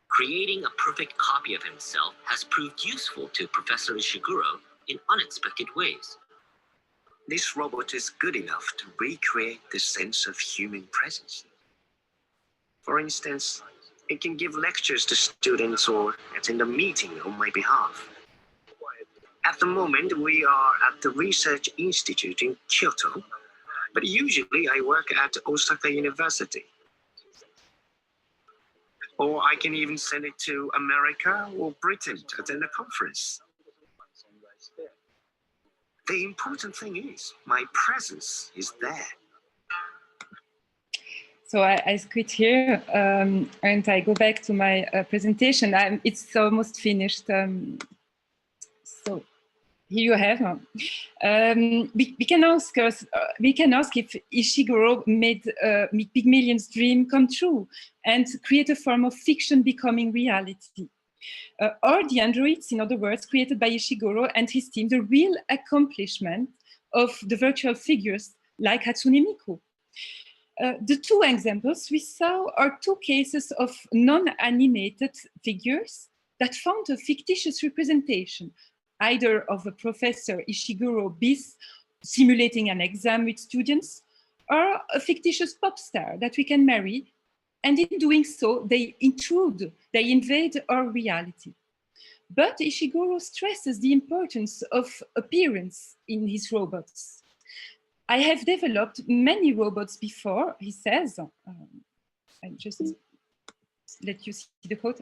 S6: Creating a perfect copy of himself has proved useful to Professor Ishiguro in unexpected ways.
S7: This robot is good enough to recreate the sense of human presence. For instance, it can give lectures to students or attend a meeting on my behalf. At the moment, we are at the Research Institute in Kyoto, but usually I work at Osaka University. Or I can even send it to America or Britain to attend a conference. The important thing is my presence is there.
S5: So I quit here and I go back to my presentation. It's almost finished. So here you have. We can ask if Ishiguro made Pygmalion's dream come true and create a form of fiction becoming reality. Are the androids, in other words, created by Ishiguro and his team, the real accomplishment of the virtual figures like Hatsune Miku? The two examples we saw are two cases of non-animated figures that found a fictitious representation, either of a Professor Ishiguro bis simulating an exam with students, or a fictitious pop star that we can marry, and in doing so, they invade our reality. But Ishiguro stresses the importance of appearance in his robots. I have developed many robots before, he says. I just let you see the quote.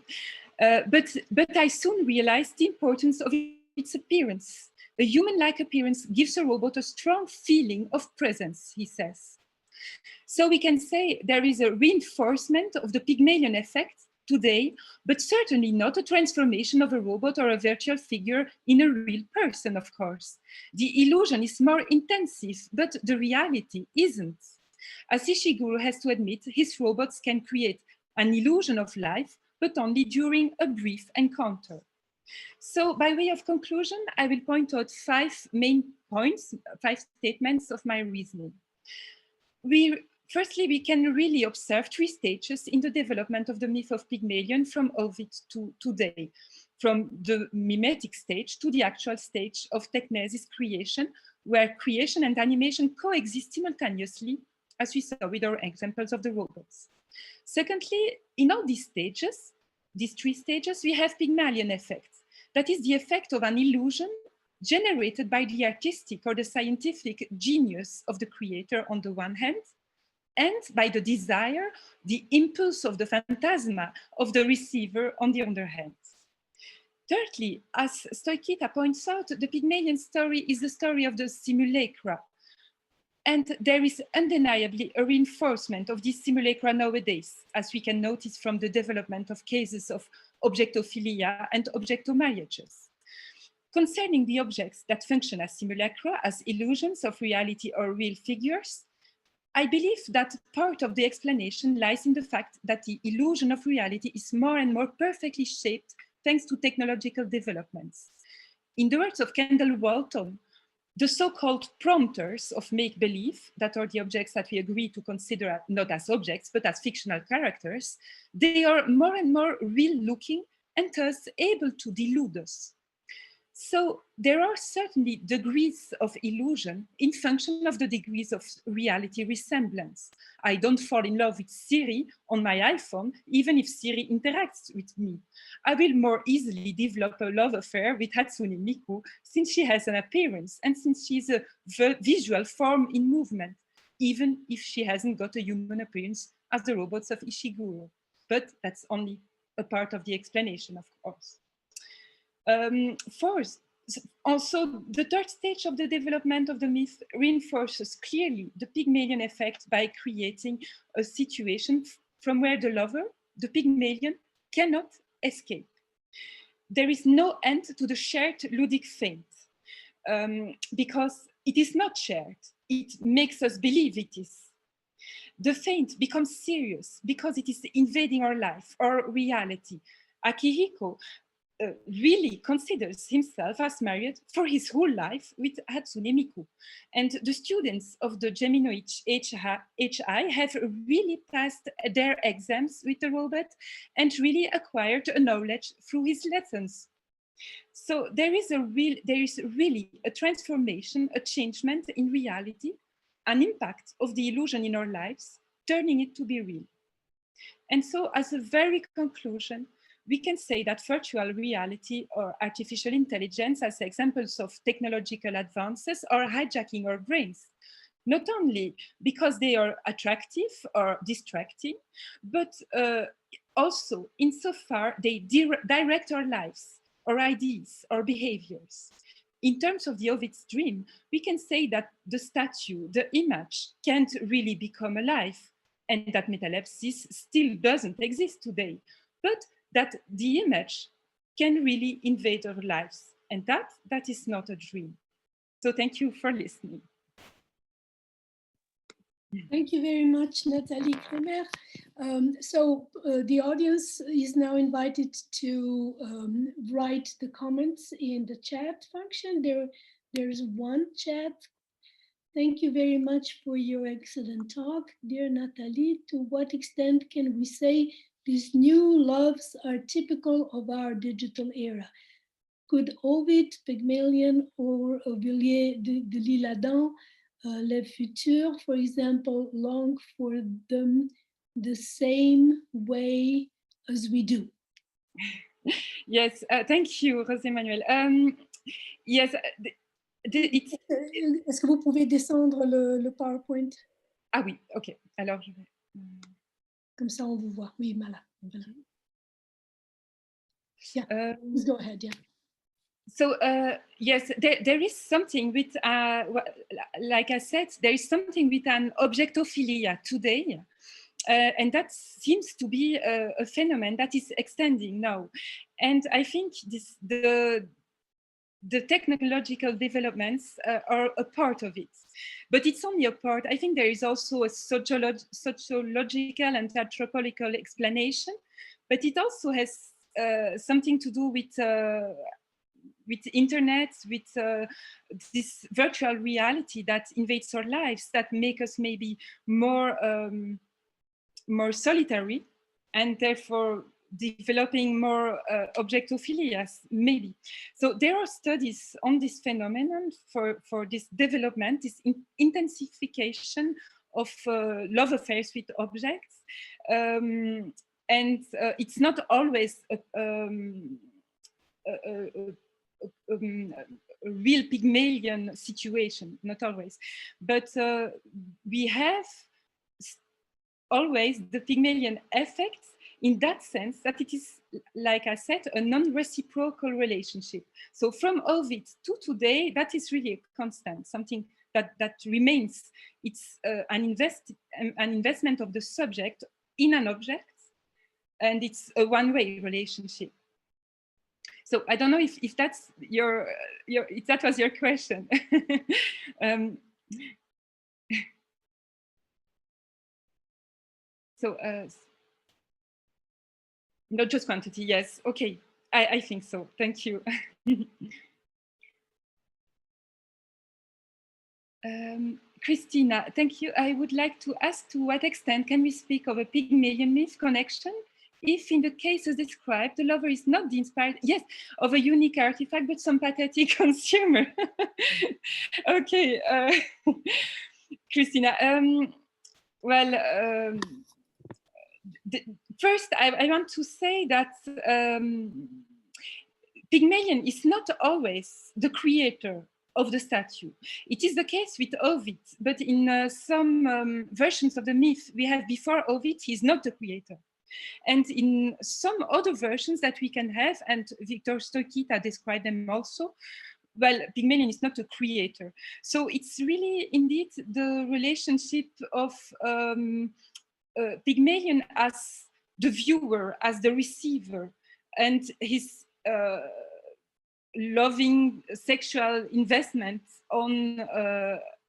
S5: But I soon realized the importance of its appearance. A human-like appearance gives a robot a strong feeling of presence, he says. So we can say there is a reinforcement of the Pygmalion effect today, but certainly not a transformation of a robot or a virtual figure in a real person, of course. The illusion is more intensive, but the reality isn't. As Ishiguro has to admit, his robots can create an illusion of life, but only during a brief encounter. So by way of conclusion, I will point out 5 main points, 5 statements of my reasoning. Firstly, we can really observe 3 stages in the development of the myth of Pygmalion from Ovid to today, from the mimetic stage to the actual stage of Teknesis creation, where creation and animation coexist simultaneously, as we saw with our examples of the robots. Secondly, in all these stages, these 3 stages, we have Pygmalion effect. That is the effect of an illusion generated by the artistic or the scientific genius of the creator on the one hand, and by the desire, the impulse of the phantasma of the receiver on the other hand. Thirdly, as Stoikita points out, the Pygmalion story is the story of the simulacra. And there is undeniably a reinforcement of these simulacra nowadays, as we can notice from the development of cases of objectophilia and objectomarriages. Concerning the objects that function as simulacra, as illusions of reality or real figures, I believe that part of the explanation lies in the fact that the illusion of reality is more and more perfectly shaped thanks to technological developments. In the words of Kendall Walton, the so-called prompters of make-believe, that are the objects that we agree to consider not as objects, but as fictional characters, they are more and more real-looking and thus able to delude us. So there are certainly degrees of illusion in function of the degrees of reality resemblance. I don't fall in love with Siri on my iPhone, even if Siri interacts with me. I will more easily develop a love affair with Hatsune Miku since she has an appearance and since she's a visual form in movement, even if she hasn't got a human appearance as the robots of Ishiguro. but that's only a part of the explanation, of course. Fourth, also, the third stage of the development of the myth reinforces clearly the Pygmalion effect by creating a situation from where the lover, the Pygmalion, cannot escape. There is no end to the shared ludic feint, because it is not shared. It makes us believe it is. The feint becomes serious because it is invading our life, our reality. Akihiko really considers himself as married for his whole life with Hatsune Miku. And the students of the Gemino HI have really passed their exams with the robot and really acquired a knowledge through his lessons. So there is really a transformation, a changement in reality, an impact of the illusion in our lives, turning it to be real. And so as a very conclusion, we can say that virtual reality or artificial intelligence as examples of technological advances are hijacking our brains, not only because they are attractive or distracting, but also insofar they direct our lives, our ideas, our behaviors. In terms of the Ovid's dream, we can say that the statue, the image, can't really become alive, and that metalepsis still doesn't exist today. But that the image can really invade our lives, and that is not a dream. So thank you for listening.
S2: Thank you very much, Nathalie Kremer. The audience is now invited to write the comments in the chat function. There's one chat. Thank you very much for your excellent talk, dear Nathalie. To what extent can we say these new loves are typical of our digital era? Could Ovid, Pygmalion, or Villiers de l'Isle-Adam, Le Futur, for example, long for them the same way as we do?
S5: Yes, thank you, José Manuel. Yes,
S2: Est-ce que vous pouvez descendre le PowerPoint?
S5: Ah oui, ok. Alors, je vais...
S2: Comme ça, on vous voit. Oui, voilà. Yeah, please go ahead, yeah.
S5: So, yes, there is something with, like I said, there is something with an objectophilia today. And that seems to be a phenomenon that is extending now. And I think the technological developments are a part of it. But it's only a part. I think there is also a sociological and anthropological explanation, but it also has something to do with internet, with this virtual reality that invades our lives, that make us maybe more solitary, and therefore developing more objectophilias, maybe. So there are studies on this phenomenon for this development, this intensification of love affairs with objects. And it's not always a real Pygmalion situation, not always. But we have always the Pygmalion effect in that sense that it is, like I said, a non-reciprocal relationship. So from Ovid to today, that is really a constant, something that remains. It's an investment of the subject in an object, and it's a one-way relationship. So I don't know if that's if that was your question. Not just quantity, yes. Okay, I think so. Thank you. Christina, thank you. I would like to ask, to what extent can we speak of a Pygmalion myth connection if in the cases described, the lover is not the inspired, yes, of a unique artifact, but some pathetic consumer? Okay, Christina. First, I want to say that Pygmalion is not always the creator of the statue. It is the case with Ovid, but in some versions of the myth we have before Ovid, he is not the creator. And in some other versions that we can have, and Victor Stokita described them also, well, Pygmalion is not a creator. So it's really indeed the relationship of Pygmalion as the viewer, as the receiver, and his loving sexual investment on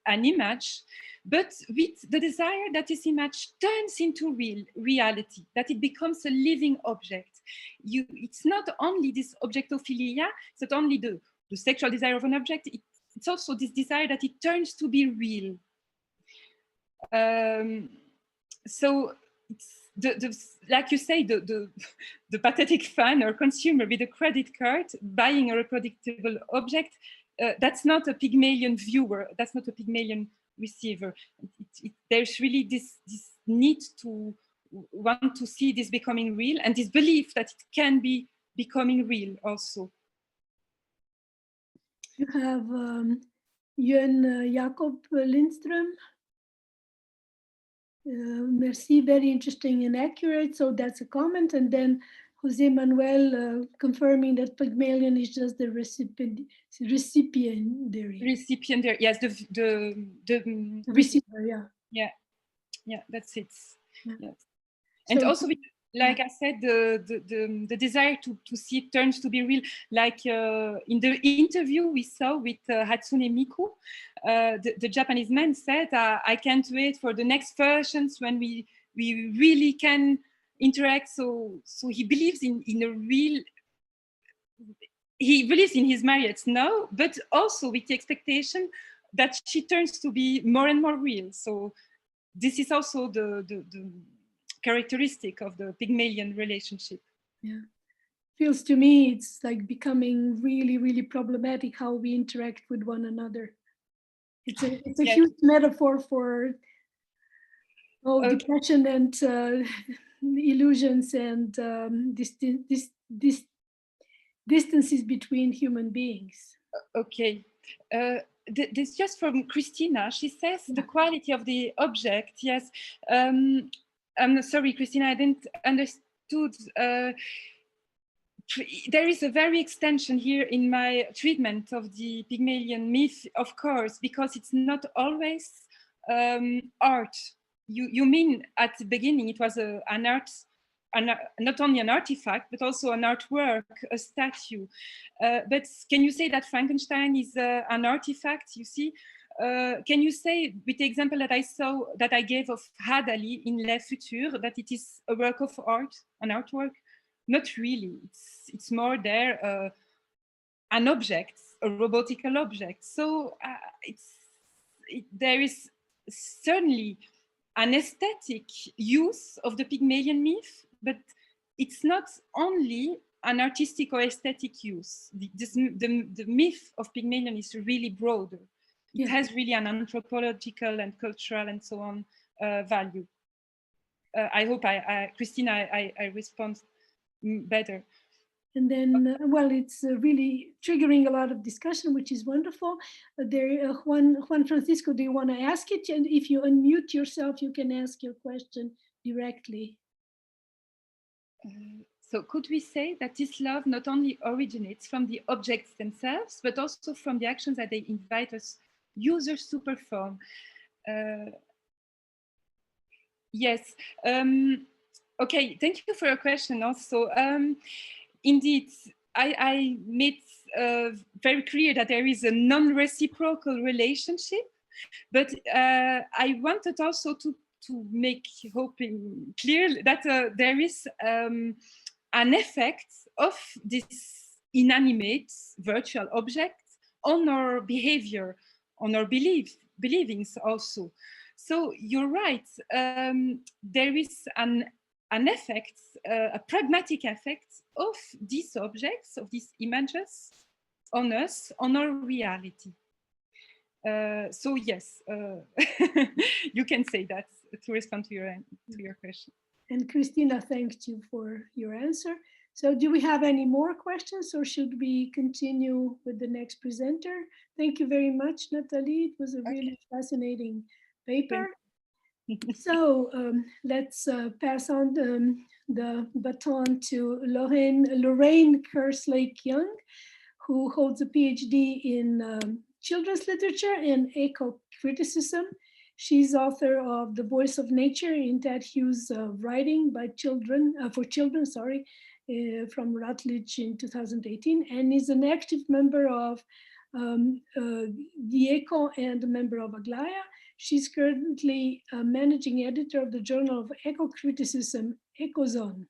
S5: an image, but with the desire that this image turns into reality, that it becomes a living object. It's not only this objectophilia, it's not only the sexual desire of an object, it's also this desire that it turns to be real. So it's like you say, the pathetic fan or consumer with a credit card buying a reproducible object, that's not a Pygmalion viewer, that's not a Pygmalion receiver. There's really this need to want to see this becoming real, and this belief that it can be becoming real also.
S2: You have Jön Jakob Lindström. Merci, very interesting and accurate. So that's a comment. And then Jose Manuel confirming that Pygmalion is just the recipientary.
S5: Recipientary, yes, the
S2: receiver, yeah.
S5: Yeah, that's it.
S2: Yeah.
S5: Yes. And
S2: So,
S5: also, like I said, the desire to see it turns to be real. Like in the interview we saw with Hatsune Miku, the Japanese man said, I can't wait for the next versions when we really can interact. So he believes in a real, he believes in his marriage now, but also with the expectation that she turns to be more and more real. So this is also the characteristic of the Pygmalion relationship.
S2: Yeah, feels to me it's like becoming really, really problematic how we interact with one another. It's a yes. Huge metaphor for depression and illusions and this distances between human beings.
S5: Okay. This just from Christina. She says the quality of the object. Yes. I'm sorry, Christina, I didn't understood. There is a very extension here in my treatment of the Pygmalion myth, of course, because it's not always art. You mean at the beginning it was an art, not only an artifact, but also an artwork, a statue. But can you say that Frankenstein is an artifact, you see? Can you say, with the example that I gave of Hadali in Le Futur, that it is a work of art, an artwork? Not really. It's more there, an object, a robotical object. So there is certainly an aesthetic use of the Pygmalion myth, but it's not only an artistic or aesthetic use. The myth of Pygmalion is really broader. It has really an anthropological and cultural and so on value. I hope Christina, I respond better.
S2: And then, well, it's really triggering a lot of discussion, which is wonderful. Juan Francisco, do you want to ask it? And if you unmute yourself, you can ask your question directly.
S5: So could we say that this love not only originates from the objects themselves, but also from the actions that they invite us users to perform? Yes. Okay, thank you for your question also. Indeed, I made very clear that there is a non-reciprocal relationship, but I wanted also to make hoping clear that there is an effect of this inanimate virtual object on our behavior, on our believings also. So you're right, there is an effect, a pragmatic effect of these objects, of these images on us, on our reality. So yes, you can say that to respond to your question.
S2: And Christina, thank you for your answer. So do we have any more questions, or should we continue with the next presenter? Thank you very much, Nathalie. It was a really fascinating paper. So let's pass on the baton to Lorraine Kerslake-Young, who holds a PhD in children's literature and eco-criticism. She's author of The Voice of Nature in Ted Hughes' writing by children, for children, sorry, from Routledge in 2018, and is an active member of the ECO and a member of Aglaya. She's currently managing editor of the Journal of Eco-Criticism, Ecozone.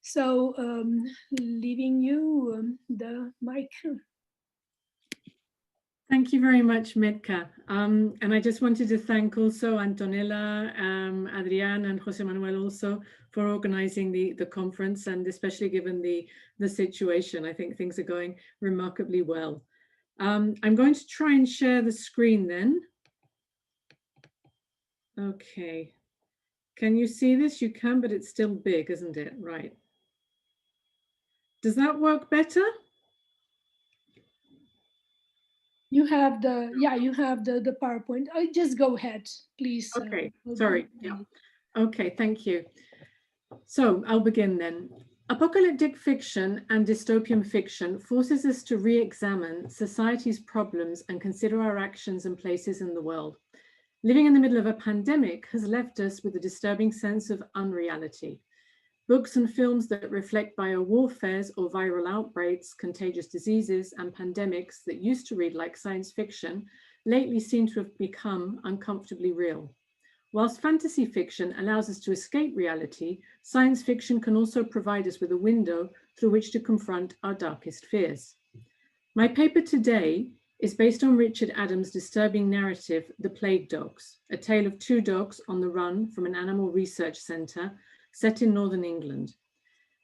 S2: So leaving you the mic.
S3: Thank you very much, Metka. And I just wanted to thank also Antonella, Adrián, and Jose Manuel also for organizing the conference, and especially given the situation. I think things are going remarkably well. I'm going to try and share the screen then. Okay. Can you see this? You can, but it's still big, isn't it? Right. Does that work better?
S2: You have the, yeah, you have the PowerPoint. Just go ahead, please.
S3: Okay, sorry. Yeah. Okay, thank you. So I'll begin then. Apocalyptic fiction and dystopian fiction forces us to re-examine society's problems and consider our actions and places in the world. Living in the middle of a pandemic has left us with a disturbing sense of unreality. Books and films that reflect biowarfares or viral outbreaks, contagious diseases, and pandemics that used to read like science fiction lately seem to have become uncomfortably real. Whilst fantasy fiction allows us to escape reality, science fiction can also provide us with a window through which to confront our darkest fears. My paper today is based on Richard Adams' disturbing narrative, The Plague Dogs, a tale of two dogs on the run from an animal research centre set in Northern England.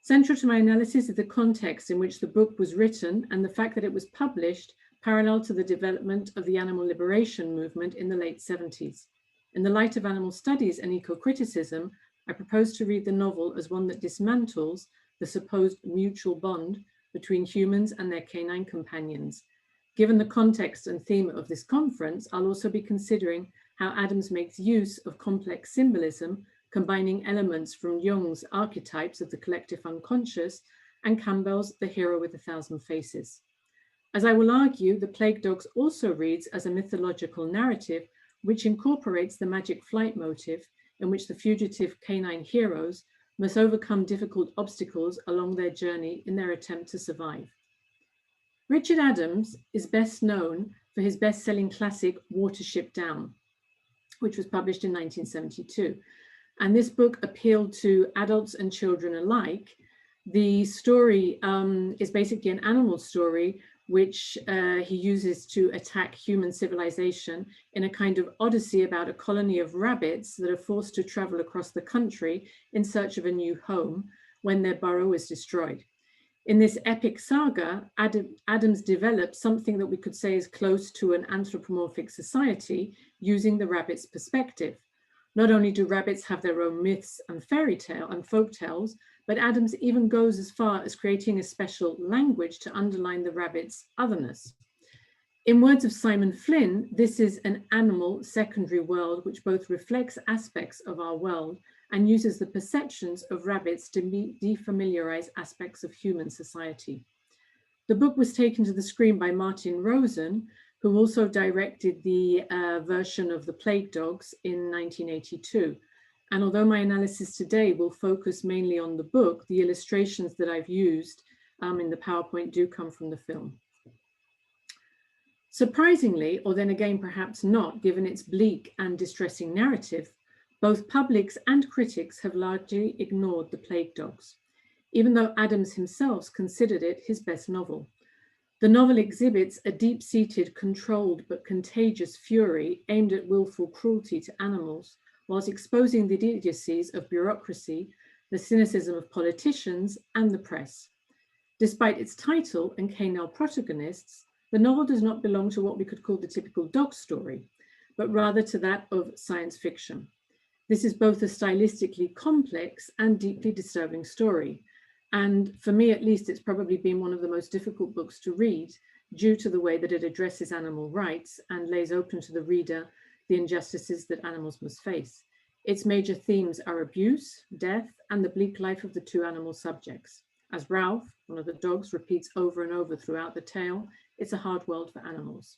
S3: Central to my analysis is the context in which the book was written and the fact that it was published parallel to the development of the animal liberation movement in the late 70s. In the light of animal studies and eco-criticism, I propose to read the novel as one that dismantles the supposed mutual bond between humans and their canine companions. Given the context and theme of this conference, I'll also be considering how Adams makes use of complex symbolism, combining elements from Jung's archetypes of the collective unconscious and Campbell's The Hero with 1,000 Faces. As I will argue, The Plague Dogs also reads as a mythological narrative which incorporates the magic flight motif in which the fugitive canine heroes must overcome difficult obstacles along their journey in their attempt to survive. Richard Adams is best known for his best-selling classic Watership Down, which was published in 1972. And this book appealed to adults and children alike. The story is basically an animal story which he uses to attack human civilization in a kind of odyssey about a colony of rabbits that are forced to travel across the country in search of a new home when their burrow is destroyed. In this epic saga, Adams developed something that we could say is close to an anthropomorphic society using the rabbit's perspective. Not only do rabbits have their own myths and fairy tale and folk tales, but Adams even goes as far as creating a special language to underline the rabbit's otherness. In words of Simon Flynn, this is an animal secondary world which both reflects aspects of our world and uses the perceptions of rabbits to defamiliarize aspects of human society. The book was taken to the screen by Martin Rosen, who also directed the version of The Plague Dogs in 1982. And although my analysis today will focus mainly on the book, the illustrations that I've used in the PowerPoint do come from the film. Surprisingly, or then again perhaps not, given its bleak and distressing narrative, both publics and critics have largely ignored The Plague Dogs, even though Adams himself considered it his best novel. The novel exhibits a deep-seated, controlled but contagious fury aimed at willful cruelty to animals, whilst exposing the idiocies of bureaucracy, the cynicism of politicians, and the press. Despite its title and canine protagonists, the novel does not belong to what we could call the typical dog story, but rather to that of science fiction. This is both a stylistically complex and deeply disturbing story. And for me, at least, it's probably been one of the most difficult books to read due to the way that it addresses animal rights and lays open to the reader the injustices that animals must face. Its major themes are abuse, death, and the bleak life of the two animal subjects. As Ralph, one of the dogs, repeats over and over throughout the tale, it's a hard world for animals.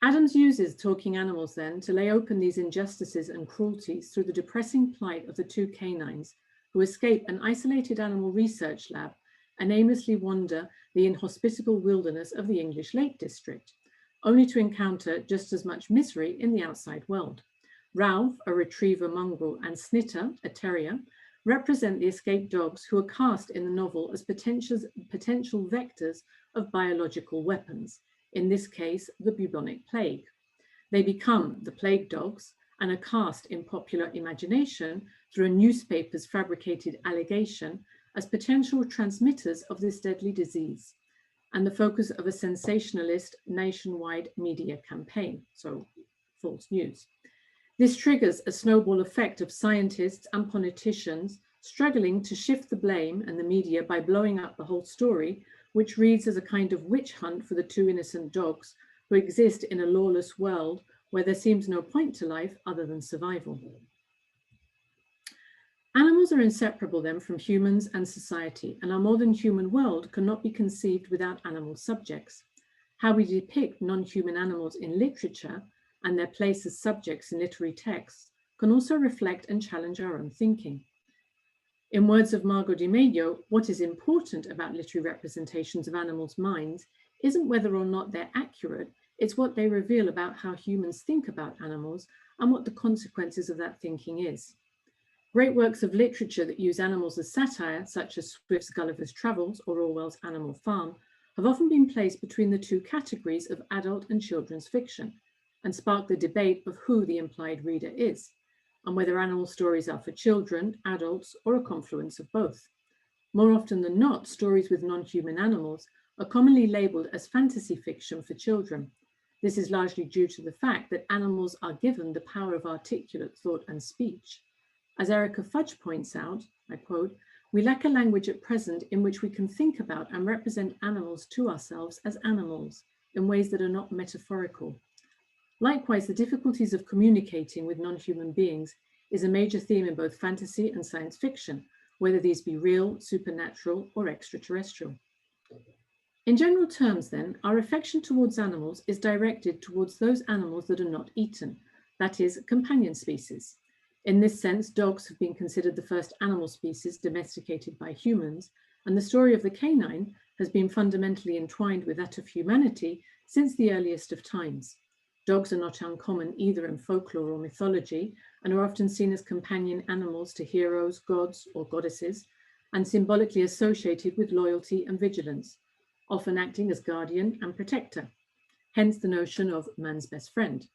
S3: Adams uses Talking Animals then to lay open these injustices and cruelties through the depressing plight of the two canines who escape an isolated animal research lab and aimlessly wander the inhospitable wilderness of the English Lake District, only to encounter just as much misery in the outside world. Ralph, a retriever mongrel, and Snitter, a terrier, represent the escaped dogs who are cast in the novel as potential vectors of biological weapons, in this case, the bubonic plague. They become the plague dogs and are cast in popular imagination through a newspaper's fabricated allegation as potential transmitters of this deadly disease, and the focus of a sensationalist nationwide media campaign, so false news. This triggers a snowball effect of scientists and politicians struggling to shift the blame and the media by blowing up the whole story, which reads as a kind of witch hunt for the two innocent dogs who exist in a lawless world where there seems no point to life other than survival. Animals are inseparable then from humans and society, and our modern human world cannot be conceived without animal subjects. How we depict non-human animals in literature and their place as subjects in literary texts can also reflect and challenge our own thinking. In words of Margot Di Meglio, what is important about literary representations of animals' minds isn't whether or not they're accurate, it's what they reveal about how humans think about animals and what the consequences of that thinking is. Great works of literature that use animals as satire, such as Swift's Gulliver's Travels or Orwell's Animal Farm, have often been placed between the two categories of adult and children's fiction, and spark the debate of who the implied reader is, and whether animal stories are for children, adults, or a confluence of both. More often than not, stories with non-human animals are commonly labeled as fantasy fiction for children. This is largely due to the fact that animals are given the power of articulate thought and speech. As Erica Fudge points out, I quote, "We lack a language at present in which we can think about and represent animals to ourselves as animals in ways that are not metaphorical." Likewise, the difficulties of communicating with non-human beings is a major theme in both fantasy and science fiction, whether these be real, supernatural, or extraterrestrial. In general terms then, our affection towards animals is directed towards those animals that are not eaten, that is, companion species. In this sense, dogs have been considered the first animal species domesticated by humans, and the story of the canine has been fundamentally entwined with that of humanity since the earliest of times. Dogs are not uncommon either in folklore or mythology, and are often seen as companion animals to heroes, gods, or goddesses, and symbolically associated with loyalty and vigilance, often acting as guardian and protector, hence the notion of man's best friend.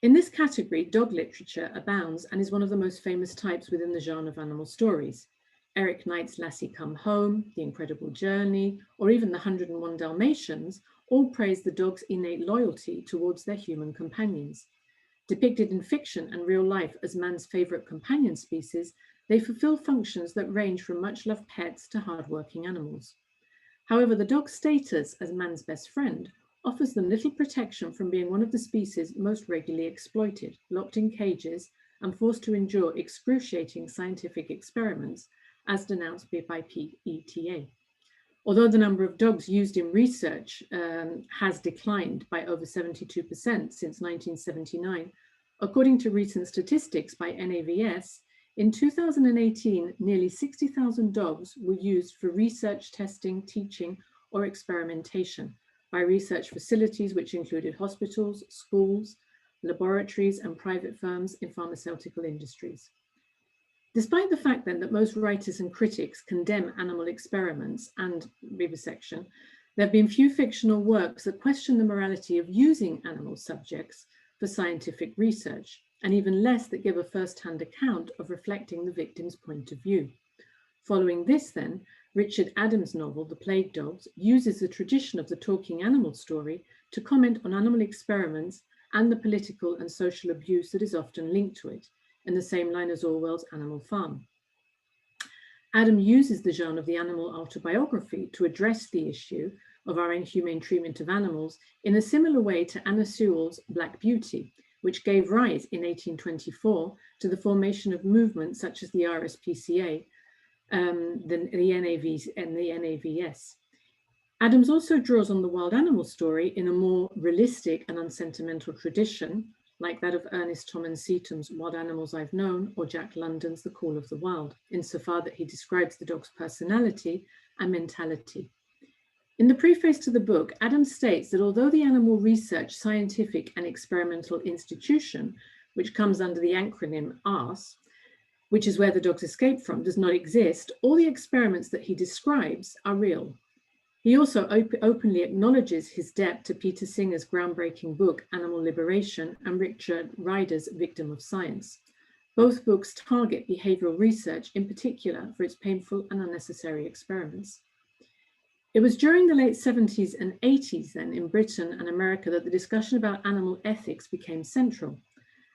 S3: In this category, dog literature abounds and is one of the most famous types within the genre of animal stories. Eric Knight's Lassie Come Home, The Incredible Journey, or even The 101 Dalmatians all praise the dog's innate loyalty towards their human companions. Depicted in fiction and real life as man's favorite companion species, they fulfill functions that range from much-loved pets to hardworking animals. However, the dog's status as man's best friend offers them little protection from being one of the species most regularly exploited, locked in cages, and forced to endure excruciating scientific experiments, as denounced by PETA. Although the number of dogs used in research has declined by over 72% since 1979, according to recent statistics by NAVS, in 2018, nearly 60,000 dogs were used for research, testing, teaching, or experimentation by research facilities, which included hospitals, schools, laboratories, and private firms in pharmaceutical industries. Despite the fact then that most writers and critics condemn animal experiments and vivisection, there have been few fictional works that question the morality of using animal subjects for scientific research, and even less that give a first-hand account of reflecting the victim's point of view. Following this then, Richard Adams' novel, The Plague Dogs, uses the tradition of the talking animal story to comment on animal experiments and the political and social abuse that is often linked to it, in the same line as Orwell's Animal Farm. Adam uses the genre of the animal autobiography to address the issue of our inhumane treatment of animals in a similar way to Anna Sewell's Black Beauty, which gave rise in 1824 to the formation of movements such as the RSPCA, the NAVs and the NAVS. Adams also draws on the wild animal story in a more realistic and unsentimental tradition, like that of Ernest Tommen Seton's Wild Animals I've Known or Jack London's The Call of the Wild, insofar that he describes the dog's personality and mentality. In the preface to the book, Adams states that although the Animal Research Scientific and Experimental Institution, which comes under the acronym ARS, which is where the dogs escaped from, does not exist, all the experiments that he describes are real. He also openly acknowledges his debt to Peter Singer's groundbreaking book, Animal Liberation, and Richard Ryder's Victim of Science. Both books target behavioral research, in particular for its painful and unnecessary experiments. It was during the late 70s and 80s then in Britain and America that the discussion about animal ethics became central,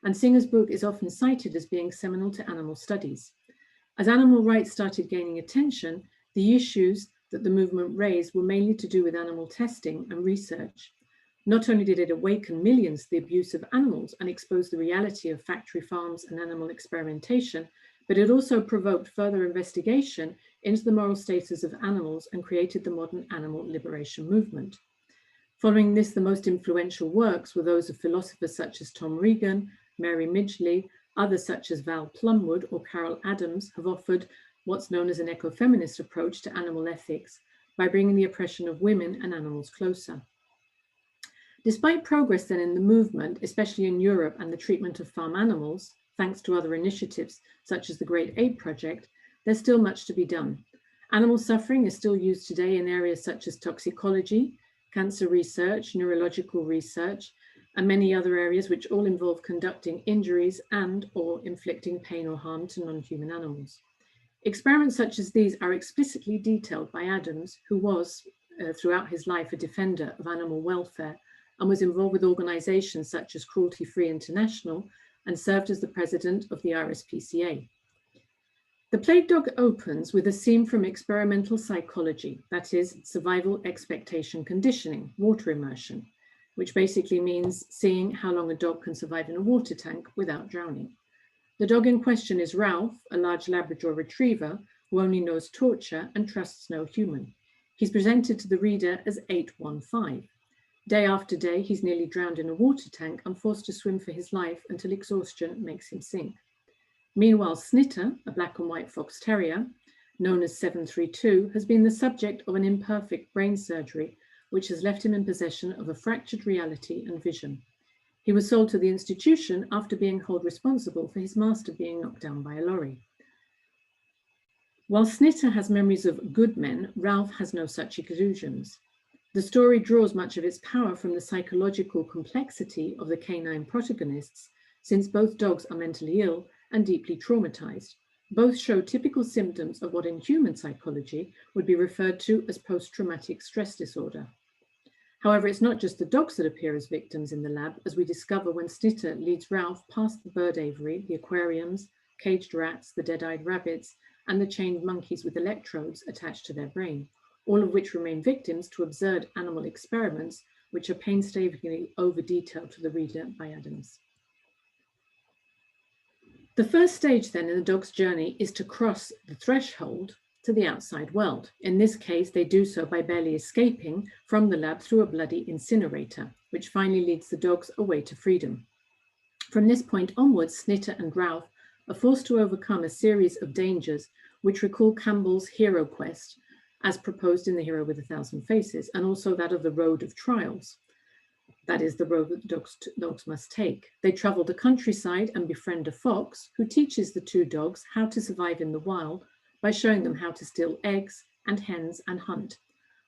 S3: and Singer's book is often cited as being seminal to animal studies. As animal rights started gaining attention, the issues that the movement raised were mainly to do with animal testing and research. Not only did it awaken millions to the abuse of animals and expose the reality of factory farms and animal experimentation, but it also provoked further investigation into the moral status of animals and created the modern animal liberation movement. Following this, the most influential works were those of philosophers such as Tom Regan, Mary Midgley. Others such as Val Plumwood or Carol Adams have offered what's known as an ecofeminist approach to animal ethics by bringing the oppression of women and animals closer. Despite progress then in the movement, especially in Europe and the treatment of farm animals, thanks to other initiatives such as the Great Ape Project, there's still much to be done. Animal suffering is still used today in areas such as toxicology, cancer research, neurological research, and many other areas which all involve conducting injuries and or inflicting pain or harm to non-human animals. Experiments such as these are explicitly detailed by Adams, who was, throughout his life, a defender of animal welfare and was involved with organizations such as Cruelty Free International and served as the president of the RSPCA. The Plague Dog opens with a scene from experimental psychology, that is, survival expectation conditioning, water immersion, which basically means seeing how long a dog can survive in a water tank without drowning. The dog in question is Ralph, a large Labrador retriever who only knows torture and trusts no human. He's presented to the reader as 815. Day after day, he's nearly drowned in a water tank and forced to swim for his life until exhaustion makes him sink. Meanwhile, Snitter, a black and white fox terrier, known as 732, has been the subject of an imperfect brain surgery, which has left him in possession of a fractured reality and vision. He was sold to the institution after being held responsible for his master being knocked down by a lorry. While Snitter has memories of good men, Ralph has no such illusions. The story draws much of its power from the psychological complexity of the canine protagonists, since both dogs are mentally ill and deeply traumatized. Both show typical symptoms of what in human psychology would be referred to as post-traumatic stress disorder. However, it's not just the dogs that appear as victims in the lab, as we discover when Snitter leads Ralph past the bird aviary, the aquariums, caged rats, the dead-eyed rabbits, and the chained monkeys with electrodes attached to their brain, all of which remain victims to absurd animal experiments, which are painstakingly over-detailed to the reader by Adams. The first stage then in the dog's journey is to cross the threshold to the outside world. In this case, they do so by barely escaping from the lab through a bloody incinerator, which finally leads the dogs away to freedom. From this point onwards, Snitter and Ralph are forced to overcome a series of dangers which recall Campbell's Hero Quest, as proposed in The Hero with 1,000 Faces, and also that of the Road of Trials. That is the road that dogs must take. They travel the countryside and befriend a fox who teaches the two dogs how to survive in the wild by showing them how to steal eggs and hens and hunt.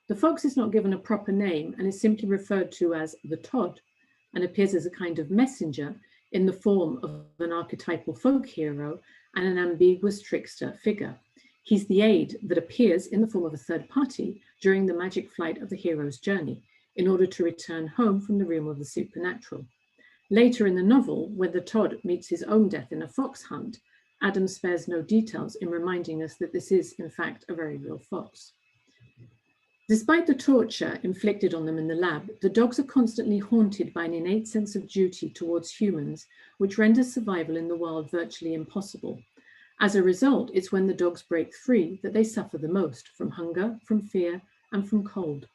S3: The fox is not given a proper name and is simply referred to as the Todd, and appears as a kind of messenger in the form of an archetypal folk hero and an ambiguous trickster figure. He's the aid that appears in the form of a third party during the magic flight of the hero's journey, in order to return home from the realm of the supernatural. Later in the novel, when the Todd meets his own death in a fox hunt, Adams spares no details in reminding us that this is, in fact, a very real fox. Despite the torture inflicted on them in the lab, the dogs are constantly haunted by an innate sense of duty towards humans, which renders survival in the wild virtually impossible. As a result, it's when the dogs break free that they suffer the most from hunger, from fear, and from cold.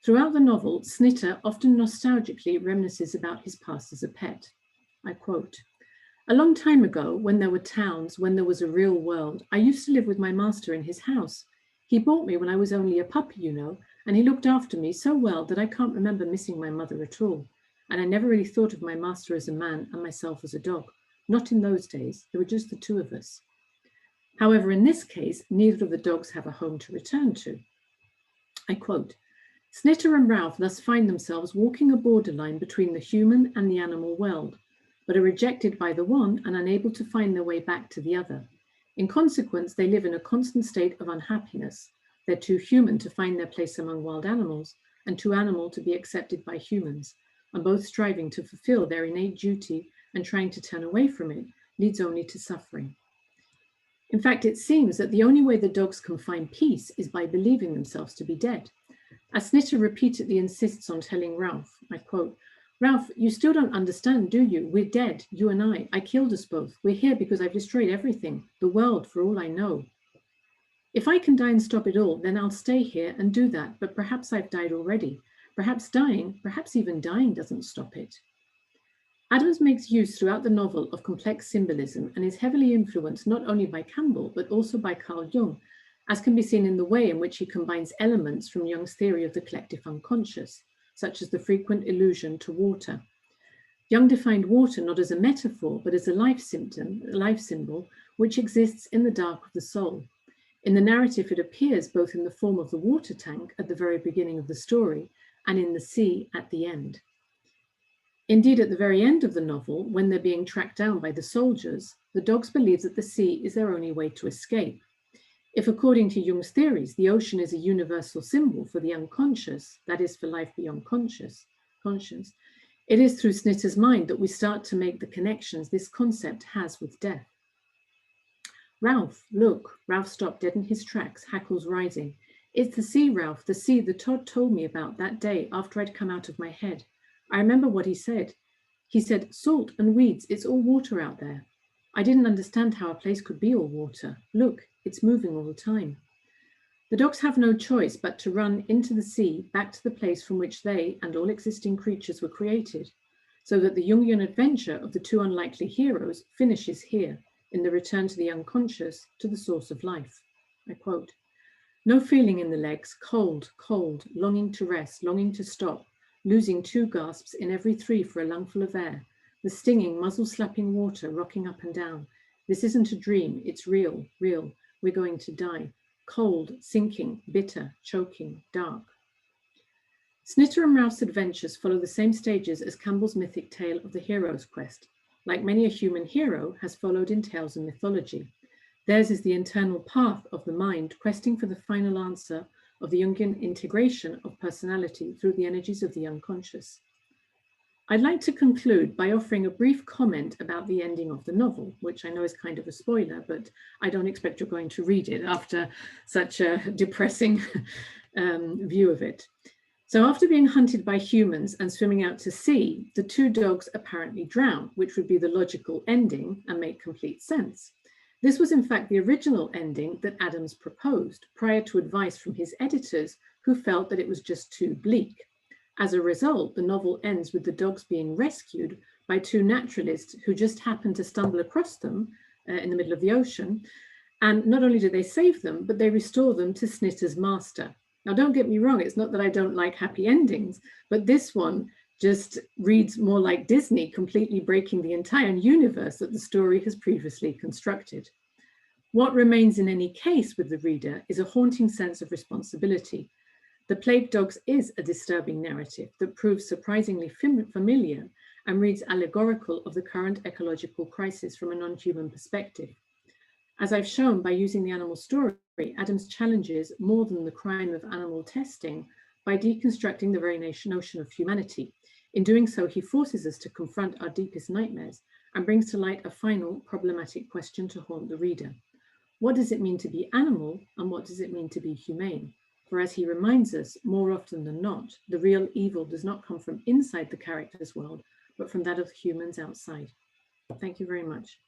S3: Throughout the novel, Snitter often nostalgically reminisces about his past as a pet. I quote, "A long time ago, when there were towns, when there was a real world, I used to live with my master in his house. He bought me when I was only a puppy, you know, and he looked after me so well that I can't remember missing my mother at all. And I never really thought of my master as a man and myself as a dog. Not in those days, there were just the two of us." However, in this case, neither of the dogs have a home to return to. I quote, "Snitter and Ralph thus find themselves walking a borderline between the human and the animal world, but are rejected by the one and unable to find their way back to the other. In consequence, they live in a constant state of unhappiness. They're too human to find their place among wild animals and too animal to be accepted by humans, and both striving to fulfill their innate duty and trying to turn away from it leads only to suffering." In fact, it seems that the only way the dogs can find peace is by believing themselves to be dead. As Snitter repeatedly insists on telling Ralph, I quote, "Ralph, you still don't understand, do you? We're dead, you and I. I killed us both. We're here because I've destroyed everything, the world for all I know. If I can die and stop it all, then I'll stay here and do that, but perhaps I've died already. Perhaps dying, perhaps even dying doesn't stop it." Adams makes use throughout the novel of complex symbolism and is heavily influenced not only by Campbell, but also by Carl Jung, as can be seen in the way in which he combines elements from Jung's theory of the collective unconscious, such as the frequent allusion to water. Jung defined water not as a metaphor, but as a life symbol, which exists in the dark of the soul. In the narrative, it appears both in the form of the water tank at the very beginning of the story and in the sea at the end. Indeed, at the very end of the novel, when they're being tracked down by the soldiers, the dogs believe that the sea is their only way to escape. If, according to Jung's theories, the ocean is a universal symbol for the unconscious, that is, for life beyond conscience, it is through Snitter's mind that we start to make the connections this concept has with death. "Ralph, look." Ralph stopped dead in his tracks, hackles rising. "It's the sea, Ralph, the sea that Todd told me about that day after I'd come out of my head. I remember what he said. He said, salt and weeds, it's all water out there. I didn't understand how a place could be all water. Look, it's moving all the time." The dogs have no choice but to run into the sea, back to the place from which they and all existing creatures were created, so that the Jungian adventure of the two unlikely heroes finishes here, in the return to the unconscious, to the source of life. I quote, "No feeling in the legs, cold, cold, longing to rest, longing to stop, losing 2 gasps in every 3 for a lungful of air, the stinging, muzzle-slapping water rocking up and down. This isn't a dream, it's real, real. We're going to die. Cold, sinking, bitter, choking, dark." Snitter and Ralph's adventures follow the same stages as Campbell's mythic tale of the hero's quest. Like many a human hero has followed in tales and mythology. Theirs is the internal path of the mind, questing for the final answer of the Jungian integration of personality through the energies of the unconscious. I'd like to conclude by offering a brief comment about the ending of the novel, which I know is kind of a spoiler, but I don't expect you're going to read it after such a depressing view of it. So after being hunted by humans and swimming out to sea, the 2 dogs apparently drown, which would be the logical ending and make complete sense. This was in fact the original ending that Adams proposed prior to advice from his editors, who felt that it was just too bleak. As a result, the novel ends with the dogs being rescued by 2 naturalists who just happened to stumble across them in the middle of the ocean. And not only do they save them, but they restore them to Snitter's master. Now, don't get me wrong, it's not that I don't like happy endings, but this one just reads more like Disney, completely breaking the entire universe that the story has previously constructed. What remains in any case with the reader is a haunting sense of responsibility. The Plague Dogs is a disturbing narrative that proves surprisingly familiar and reads allegorical of the current ecological crisis from a non-human perspective. As I've shown by using the animal story, Adams challenges more than the crime of animal testing by deconstructing the very notion of humanity. In doing so, he forces us to confront our deepest nightmares and brings to light a final problematic question to haunt the reader. What does it mean to be animal, and what does it mean to be humane? For as he reminds us, more often than not, the real evil does not come from inside the character's world, but from that of humans outside. Thank you very much.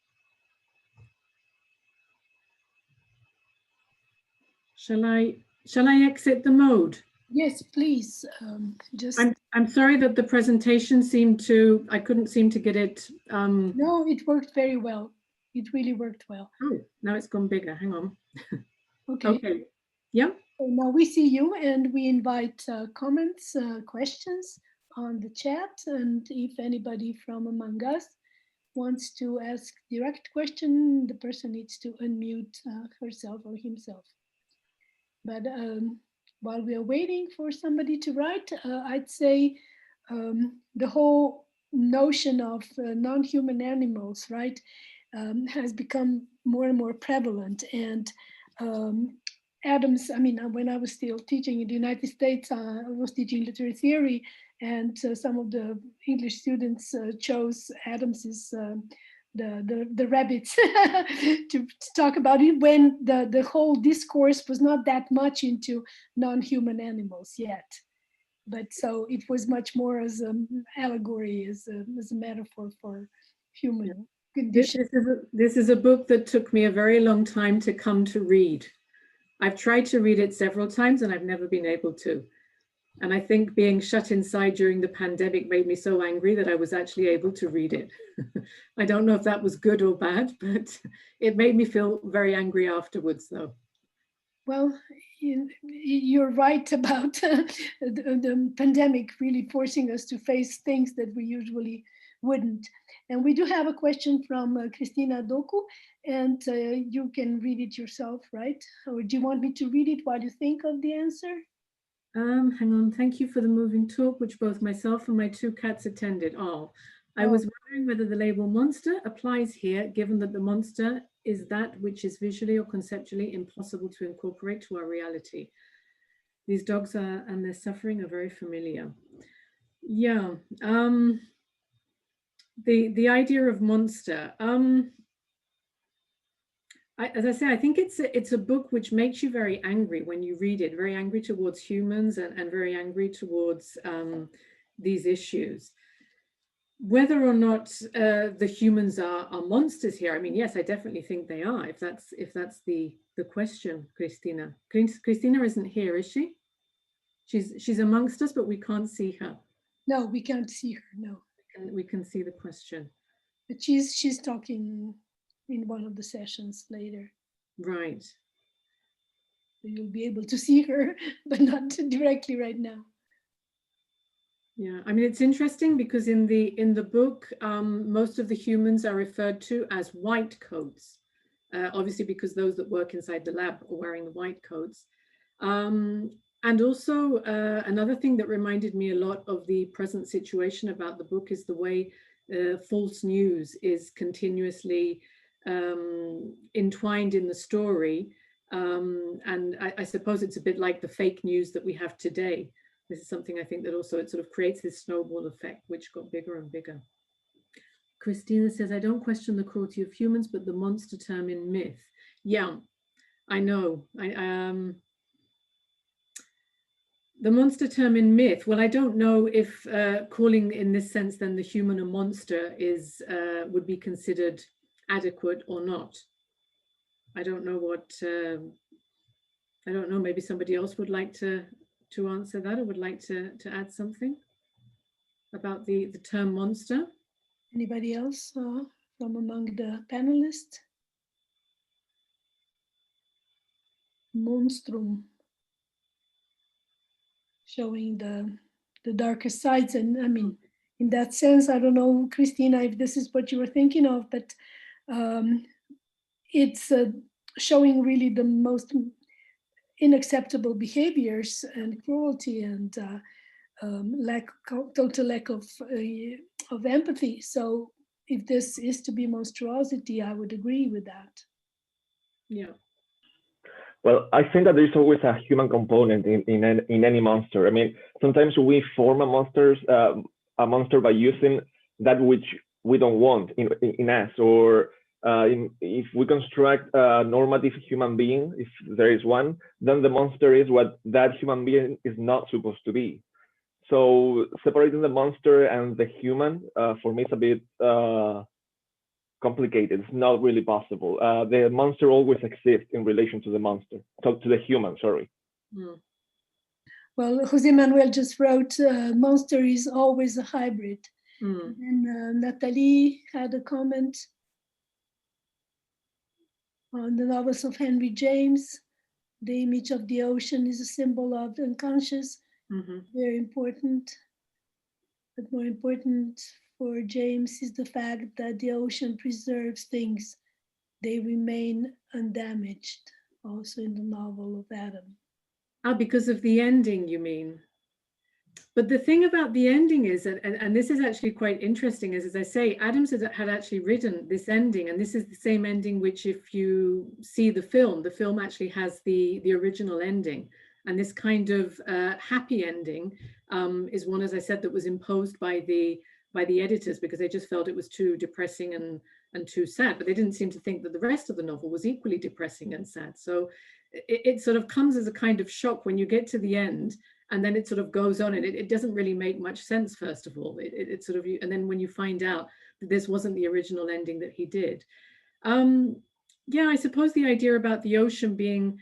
S3: Shall I exit the mode?
S2: Yes, please.
S3: I'm sorry that the presentation I couldn't seem to get it.
S2: No, it worked very well. It really worked well.
S3: Oh, now it's gone bigger. Hang on.
S2: Okay.
S3: Okay. Yeah.
S2: So now we see you, and we invite comments, questions on the chat. And if anybody from among us wants to ask direct question, the person needs to unmute herself or himself. But while we are waiting for somebody to write, I'd say the whole notion of non-human animals, right, has become more and more prevalent. And Adams, I mean, when I was still teaching in the United States, I was teaching literary theory, and some of the English students chose Adams's the rabbits to talk about it, when the whole discourse was not that much into non-human animals yet. But so it was much more as an allegory, as a metaphor for human condition.
S3: This is a book that took me a very long time to come to read. I've tried to read it several times and I've never been able to. And I think being shut inside during the pandemic made me so angry that I was actually able to read it. I don't know if that was good or bad, but it made me feel very angry afterwards, though.
S2: Well, you're right about the pandemic really forcing us to face things that we usually wouldn't. And we do have a question from Christina Doku, and you can read it yourself, right? Or do you want me to read it while you think of the answer?
S3: Hang on. Thank you for the moving talk, which both myself and my 2 cats attended. I was wondering whether the label monster applies here, given that the monster is that which is visually or conceptually impossible to incorporate to our reality. These dogs and their suffering are very familiar. Yeah. The idea of monster. As I say, I think it's a book which makes you very angry when you read it, very angry towards humans and very angry towards these issues. Whether or not the humans are monsters here, I mean, yes, I definitely think they are, if that's the question, Christina. Christina isn't here, is she? She's amongst us, but we can't see her.
S2: No, we can't see her, no.
S3: We can see the question.
S2: But she's talking in one of the sessions later.
S3: Right.
S2: You'll be able to see her, but not directly right now.
S3: Yeah, I mean, it's interesting because in the book, most of the humans are referred to as white coats, obviously because those that work inside the lab are wearing the white coats. And also another thing that reminded me a lot of the present situation about the book is the way false news is continuously entwined in the story. And I suppose it's a bit like the fake news that we have today. This is something I think that also it sort of creates this snowball effect, which got bigger and bigger. Christina says, I don't question the cruelty of humans, but the monster term in myth. Yeah, I know. The monster term in myth, well, I don't know if calling in this sense then the human a monster would be considered adequate or not. I don't know what, I don't know, maybe somebody else would like to answer that or would like to add something about the term monster.
S2: Anybody else from among the panelists? Monstrum, showing the darkest sides. And I mean, in that sense, I don't know, Christina, if this is what you were thinking of, but it's showing really the most unacceptable behaviors and cruelty and total lack of empathy. So if this is to be monstrosity, I would agree with that.
S3: Yeah.
S4: Well, I think that there's always a human component in any monster. I mean, sometimes we form a monster by using that which we don't want in us, or If we construct a normative human being, if there is one, then the monster is what that human being is not supposed to be. So separating the monster and the human, for me, is a bit complicated. It's not really possible. The monster always exists in relation to the monster, to the human, sorry.
S3: Mm.
S2: Well, Jose Manuel just wrote, monster is always a hybrid.
S3: Mm.
S2: And Nathalie had a comment on the novels of Henry James. The image of the ocean is a symbol of the unconscious,
S3: Mm-hmm.
S2: very important. But more important for James is the fact that the ocean preserves things. They remain undamaged, also in the novel of Adam.
S3: Ah, because of the ending, you mean? But the thing about the ending is, and this is actually quite interesting, is, as I say, Adams had actually written this ending, and this is the same ending which, if you see the film actually has the original ending. And this kind of happy ending is one, as I said, that was imposed by the editors because they just felt it was too depressing and too sad. But they didn't seem to think that the rest of the novel was equally depressing and sad. So it sort of comes as a kind of shock when you get to the end, and then it sort of goes on, and it doesn't really make much sense, first of all. It sort of, and then when you find out that this wasn't the original ending that he did. Yeah, I suppose the idea about the ocean being,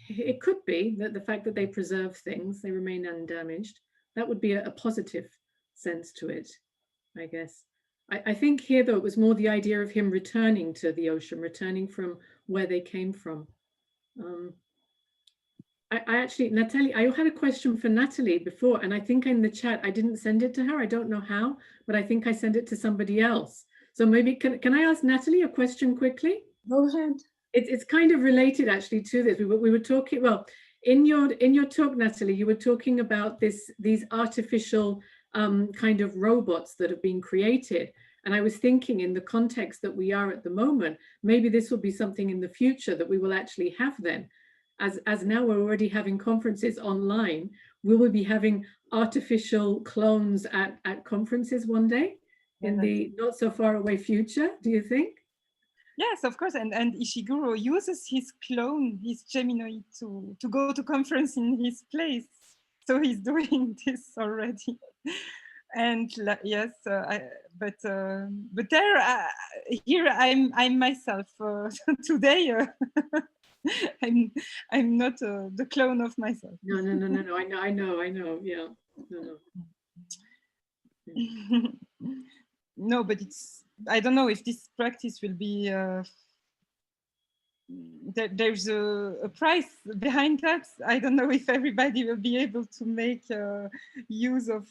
S3: it could be that the fact that they preserve things, they remain undamaged, that would be a positive sense to it, I guess. I think here, though, it was more the idea of him returning to the ocean, returning from where they came from. I actually, Natalie, I had a question for Natalie before, and I think in the chat, I didn't send it to her. I don't know how, but I think I sent it to somebody else. So maybe, can I ask Natalie a question quickly?
S2: Go ahead.
S3: It's kind of related actually to this. We were talking, well, in your talk, Natalie, you were talking about these artificial kind of robots that have been created. And I was thinking, in the context that we are at the moment, maybe this will be something in the future that we will actually have then. As now we're already having conferences online, will we be having artificial clones at conferences one day in the not so far away future, do you think?
S5: Yes, of course, and Ishiguro uses his clone, his Gemini, to go to conference in his place. So he's doing this already. And yes, but there, here I'm myself today. I'm not the clone of myself.
S3: No. I know. Yeah. No.
S5: No, but I don't know if this practice will be. There's a price behind that. I don't know if everybody will be able to make use of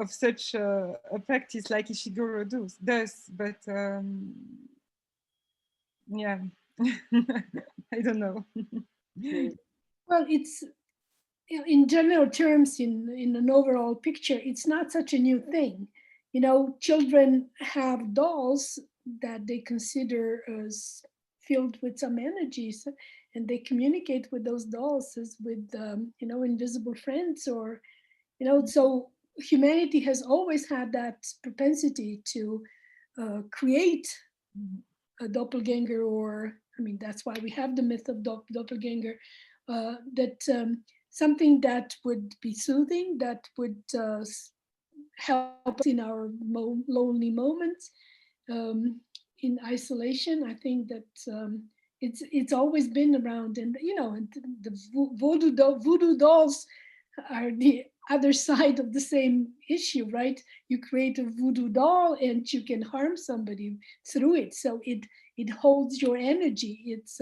S5: such a practice like Ishiguro does. But yeah, I don't know.
S2: Well, it's, in general terms, in an overall picture, it's not such a new thing. You know, children have dolls that they consider as filled with some energies, and they communicate with those dolls as with, you know, invisible friends, or, you know, so humanity has always had that propensity to create a doppelganger, or, I mean, that's why we have the myth of doppelganger, that something that would be soothing, that would help us in our lonely moments, in isolation. I think that it's always been around, and you know, the voodoo dolls are the other side of the same issue, right? You create a voodoo doll and you can harm somebody through it, so it holds your energy. It's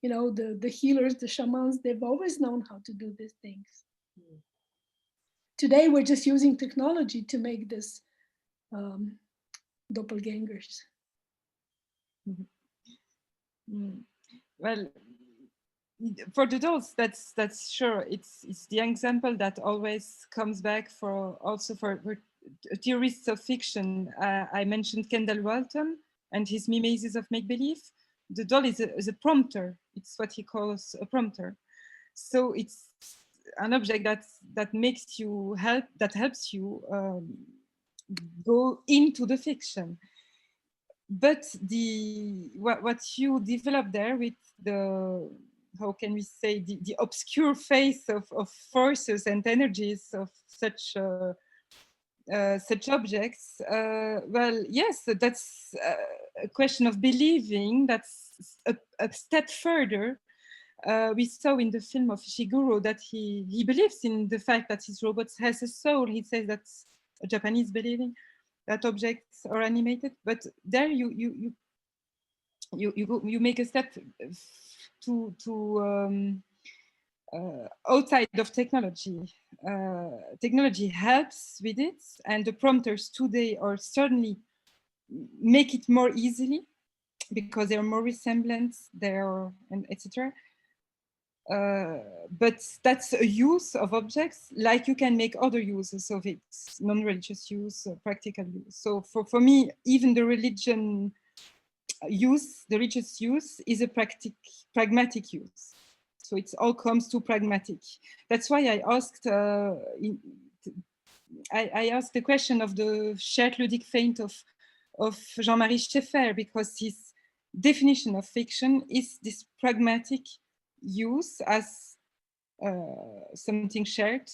S2: you know, the healers, the shamans, they've always known how to do these things. Today we're just using technology to make this doppelgangers.
S5: Well, for the dolls, that's sure. It's the example that always comes back for theorists of fiction. I mentioned Kendall Walton and his Mimesis of Make-Believe. The doll is a prompter. It's what he calls a prompter. So it's an object that makes you helps you go into the fiction. but what you develop there with the, how can we say, the obscure face of forces and energies of such objects, well, yes, that's a question of believing. That's a step further. We saw in the film of Ishiguro that he believes in the fact that his robots has a soul. He says that's a Japanese believing that objects are animated, but there you make a step to outside of technology. Technology helps with it, and the prompters today are certainly make it more easily because they're more resemblant, and etc. But that's a use of objects, like you can make other uses of it, non-religious use, practical use. So for me, even the religion use, the religious use, is a pragmatic use. So it all comes to pragmatic. That's why I asked I asked the question of the shared ludic feint of Jean-Marie Schaeffer, because his definition of fiction is this pragmatic use as something shared,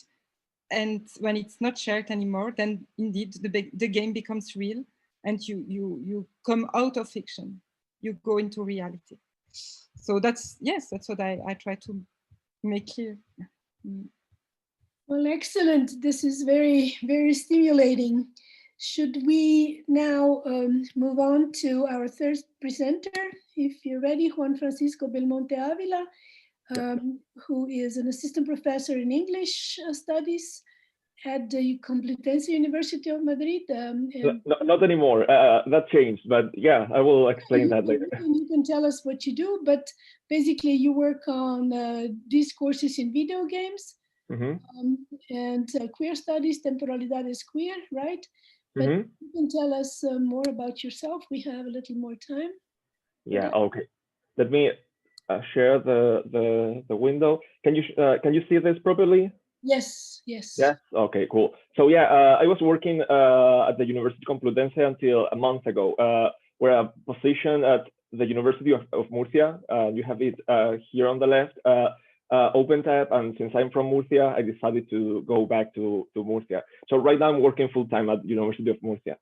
S5: and when it's not shared anymore, then indeed the game becomes real, and you come out of fiction, you go into reality. So that's what I try to make clear.
S2: Well, excellent. This is very, very stimulating. Should we now move on to our third presenter? If you're ready, Juan Francisco Belmonte Avila, who is an assistant professor in English studies at the Complutense University of Madrid.
S4: Not anymore. That changed, but yeah, I will explain that later.
S2: You can tell us what you do, but basically you work on these courses in video games, and queer studies, temporalidades queer, right? But you can tell us more about yourself. We have a little more time.
S4: Yeah. Okay. Let me share the window. Can you see this properly?
S2: Yes. Yes.
S4: Yes. Okay. Cool. So yeah, I was working at the University Complutense until a month ago. We're a position at the University of Murcia. You have it here on the left. Opened up, and since I'm from Murcia, I decided to go back to Murcia. So right now I'm working full time at the University of Murcia.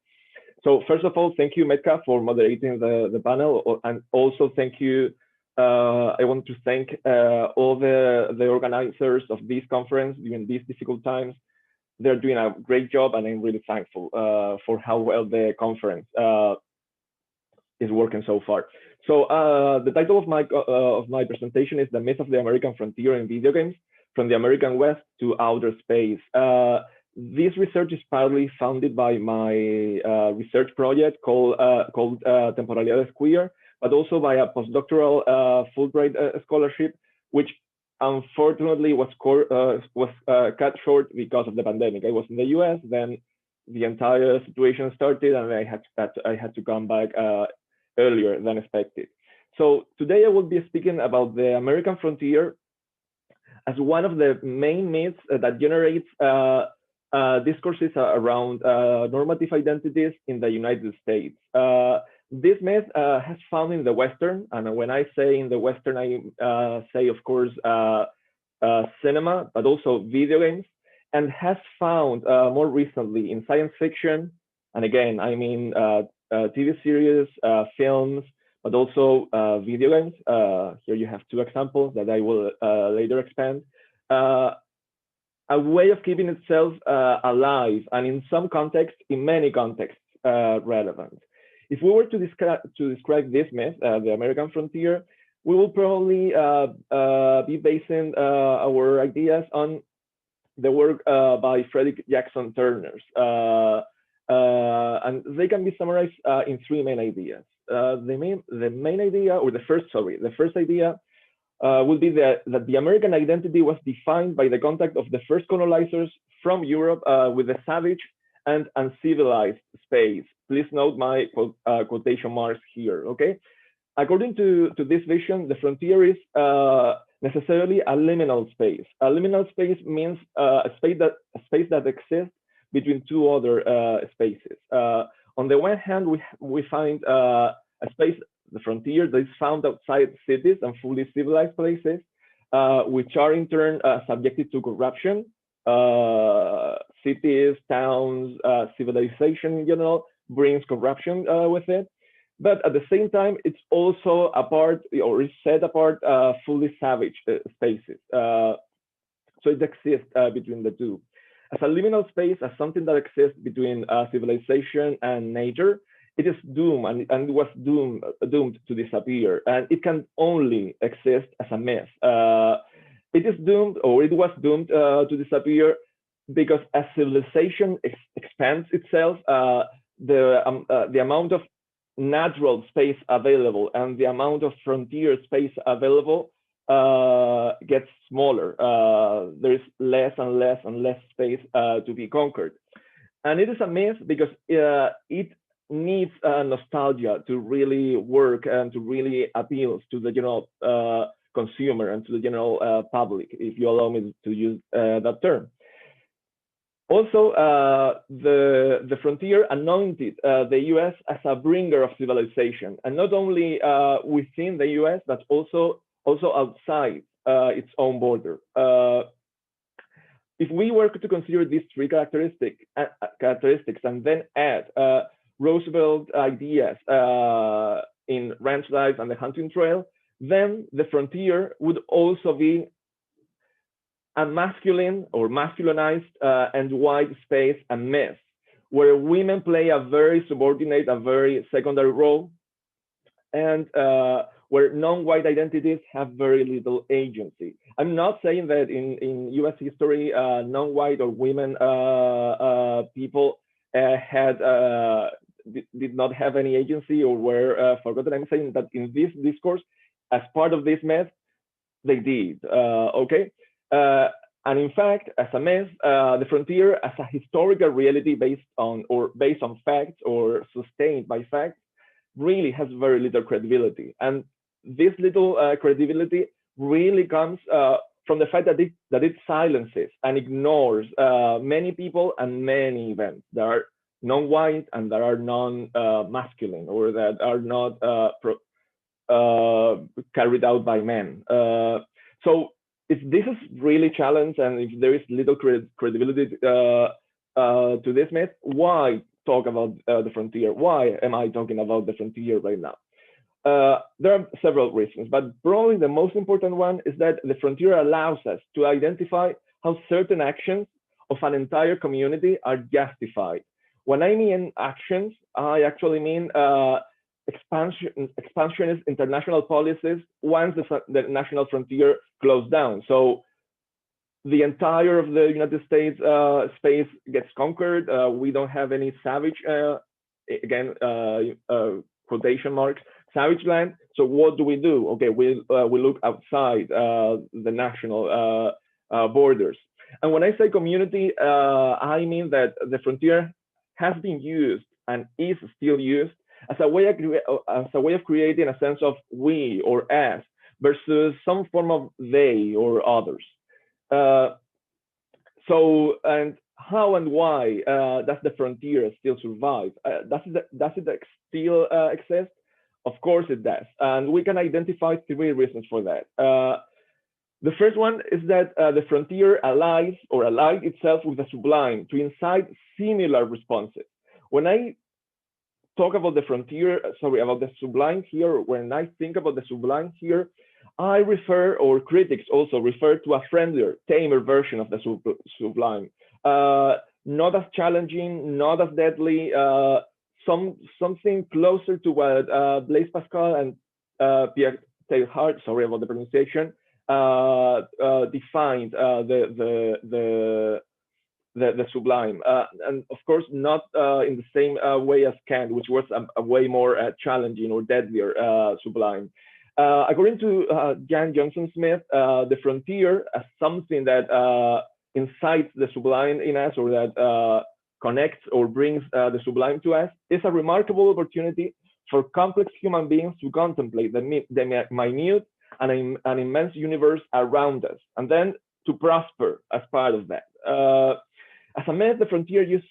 S4: So first of all, thank you, Metka, for moderating the panel, and also thank you. I want to thank all the organizers of this conference during these difficult times. They're doing a great job, and I'm really thankful for how well the conference is working so far. So the title of my presentation is "The Myth of the American Frontier in Video Games: From the American West to Outer Space." This research is partly funded by my research project called Temporalidades Queer, but also by a postdoctoral Fulbright scholarship, which unfortunately was cut short because of the pandemic. I was in the US, then the entire situation started, and I had to come back earlier than expected. So today I will be speaking about the American frontier as one of the main myths that generates discourses around normative identities in the United States. This myth has found in the Western, and when I say in the Western, I say, of course, cinema, but also video games, and has found more recently in science fiction, and again, I mean TV series, films, but also video games. Here you have two examples that I will later expand. A way of keeping itself alive, and in some contexts, in many contexts, relevant. If we were to describe this myth, the American frontier, we will probably be basing our ideas on the work by Frederick Jackson Turner. And they can be summarized in three main ideas. The main idea, or the first idea would be that the American identity was defined by the contact of the first colonizers from Europe with the savage and uncivilized space. Please note my quotation marks here, okay? According to this vision, the frontier is necessarily a liminal space. A liminal space means a space that exists between two other spaces. On the one hand, we find a space, the frontier, that is found outside cities and fully civilized places, which are in turn subjected to corruption. Cities, towns, civilization in general brings corruption with it. But at the same time, it's also a part, or is set apart, fully savage spaces. So it exists between the two. As a liminal space, as something that exists between civilization and nature, it is doomed and was doomed to disappear. And it can only exist as a myth. It is doomed, or it was doomed to disappear, because as civilization expands itself, the amount of natural space available and the amount of frontier space available gets smaller. There is less and less and less space to be conquered. And it is a myth because it needs nostalgia to really work and to really appeal to the general consumer and to the general public, if you allow me to use that term. Also, the frontier anointed the US as a bringer of civilization, and not only within the US, but also outside its own border. If we were to consider these three characteristics and then add Roosevelt ideas in Ranch Life and the Hunting Trail, then the frontier would also be a masculine or masculinized and wide space and myth, where women play a very subordinate, a very secondary role, and where non-white identities have very little agency. I'm not saying that in US history, non-white or women people did not have any agency or were forgotten. I'm saying that in this discourse, as part of this myth, they did, okay? And in fact, as a myth, the frontier as a historical reality based on facts or sustained by facts really has very little credibility. And this little credibility really comes from the fact that it silences and ignores many people and many events that are non-white and that are non-masculine or that are not carried out by men. So if this is really challenged and if there is little credibility to this myth, why talk about the frontier? Why am I talking about the frontier right now? There are several reasons, but probably the most important one is that the frontier allows us to identify how certain actions of an entire community are justified. When I mean actions, I actually mean expansionist international policies once the national frontier closed down. So the entire of the United States space gets conquered. We don't have any savage, again, quotation marks, savage land. So what do? Okay, we look outside the national borders. And when I say community, I mean that the frontier has been used and is still used as a way of creating a sense of we or us versus some form of they or others. So, and how and why does the frontier still survive? Does it still exist? Of course it does. And we can identify three reasons for that. The first one is that the frontier allied itself with the sublime to incite similar responses. When I talk about the frontier, about the sublime here, when I think about the sublime here, I refer, or critics also refer to a friendlier, tamer version of the sublime. Not as challenging, not as deadly, something closer to what Blaise Pascal and Pierre Teilhard, sorry about the pronunciation, defined the sublime, and of course not in the same way as Kant, which was a way more challenging or deadlier sublime. According to Jan Johnson Smith, the frontier as something that incites the sublime in us, or that connects or brings the sublime to us, is a remarkable opportunity for complex human beings to contemplate the minute and an immense universe around us, and then to prosper as part of that. As a myth, the frontier used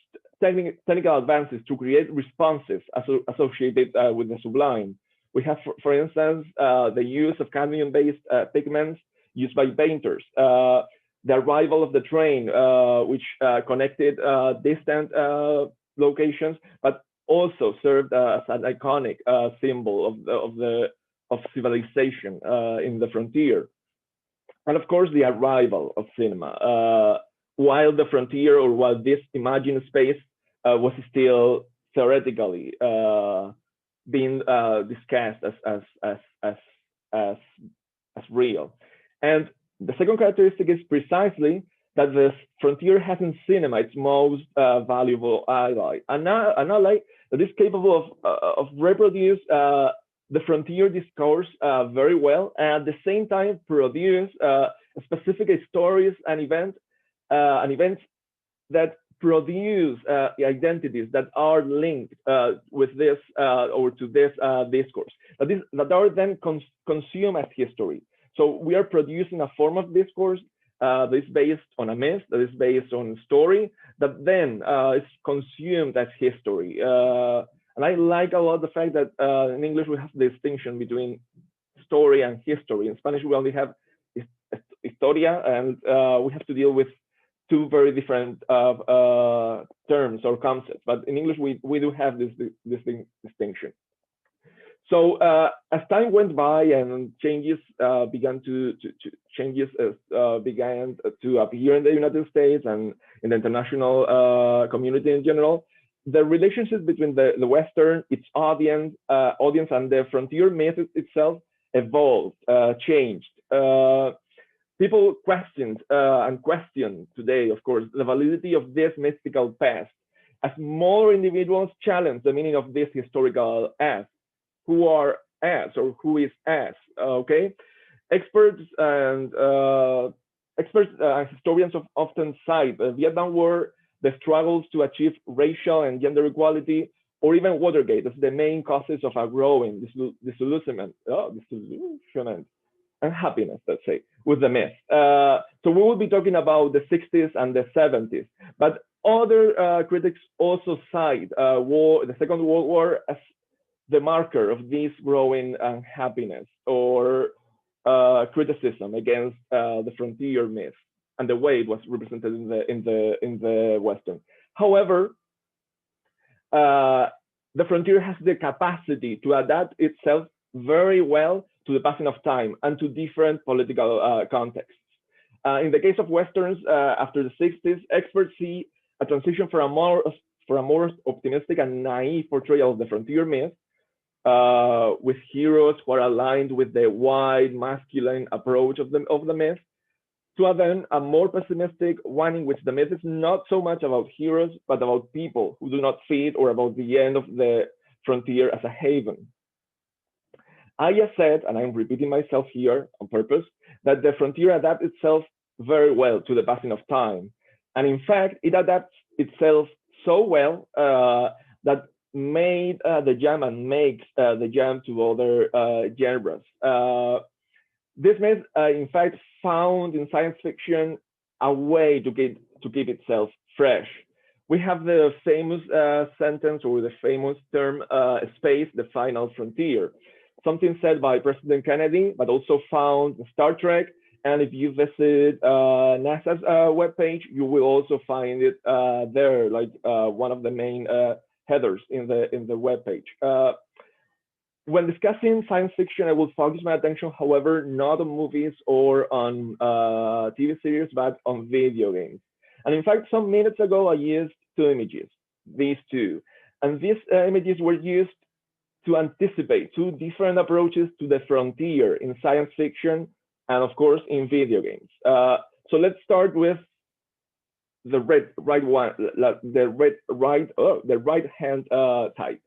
S4: technical advances to create responses associated with the sublime. We have, for instance, the use of cadmium-based pigments used by painters, the arrival of the train, which connected distant locations, but also served as an iconic symbol of civilization in the frontier. And of course, the arrival of cinema, while the frontier, or while this imagined space was still theoretically being discussed as real. And the second characteristic is precisely that the frontier has in cinema its most valuable ally, an ally that is capable of reproduce the frontier discourse very well, and at the same time produce specific stories and events that produce identities that are linked with this or to this discourse, that are then consumed as history. So we are producing a form of discourse that is based on a myth, that is based on a story, that then is consumed as history. And I like a lot the fact that in English we have the distinction between story and history. In Spanish we only have historia, and we have to deal with two very different terms or concepts. But in English we do have this distinction. So as time went by and changes began to appear in the United States and in the international community in general, the relationship between the Western, its audience, and the frontier myth itself evolved, changed. People questioned and question today, of course, the validity of this mystical past, as more individuals challenge the meaning of this historical as. Who are as, or who is as, okay? Experts and historians often cite the Vietnam War, the struggles to achieve racial and gender equality, or even Watergate as the main causes of a growing disillusionment and happiness, let's say, with the myth. So we will be talking about the 60s and the 70s, but other critics also cite the Second World War as the marker of this growing unhappiness or criticism against the frontier myth and the way it was represented in the Western. However, the frontier has the capacity to adapt itself very well to the passing of time and to different political contexts. In the case of Westerns, after the 60s, experts see a transition for a more optimistic and naive portrayal of the frontier myth, with heroes who are aligned with the wide masculine approach of the myth, to then a more pessimistic one in which the myth is not so much about heroes, but about people who do not fit, or about the end of the frontier as a haven. I just said, and I'm repeating myself here on purpose, that the frontier adapts itself very well to the passing of time. And in fact, it adapts itself so well that made the jump and makes the jump to other genres. This myth, in fact, found in science fiction a way to keep itself fresh. We have the famous sentence, or the famous term, space, the final frontier. Something said by President Kennedy, but also found in Star Trek. And if you visit NASA's webpage, you will also find it there, like one of the main headers in the webpage. When discussing science fiction, I will focus my attention, however, not on movies or on TV series, but on video games. And in fact, some minutes ago, I used two images, these two. And these images were used to anticipate two different approaches to the frontier in science fiction and, of course, in video games. So let's start with the right hand type.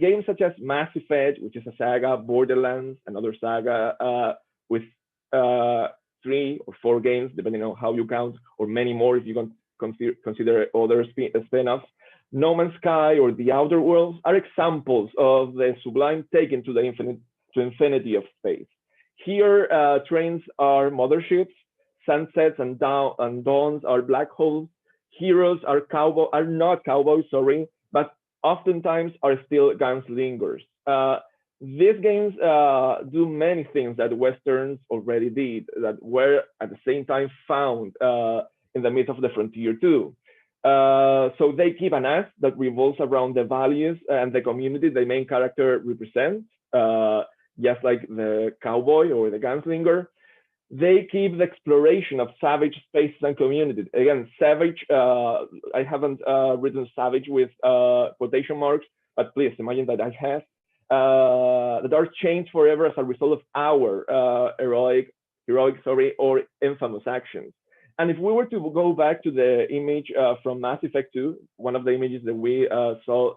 S4: Games such as Mass Effect, which is a saga, Borderlands, another saga with 3 or 4 games, depending on how you count, or many more if you can consider other spin-offs. No Man's Sky or The Outer Worlds are examples of the sublime taken to the infinity of space. Here, trains are motherships, sunsets and dawns are black holes, heroes are not cowboys, sorry, but oftentimes are still gunslingers. These games do many things that Westerns already did, that were at the same time found in the myth of the frontier too. So they keep an ass that revolves around the values and the community the main character represents, just like the cowboy or the gunslinger. They keep the exploration of savage spaces and communities. Again, savage, I haven't written savage with quotation marks, but please imagine that I have. That are changed forever as a result of our heroic, or infamous actions. And if we were to go back to the image from Mass Effect 2, one of the images that we saw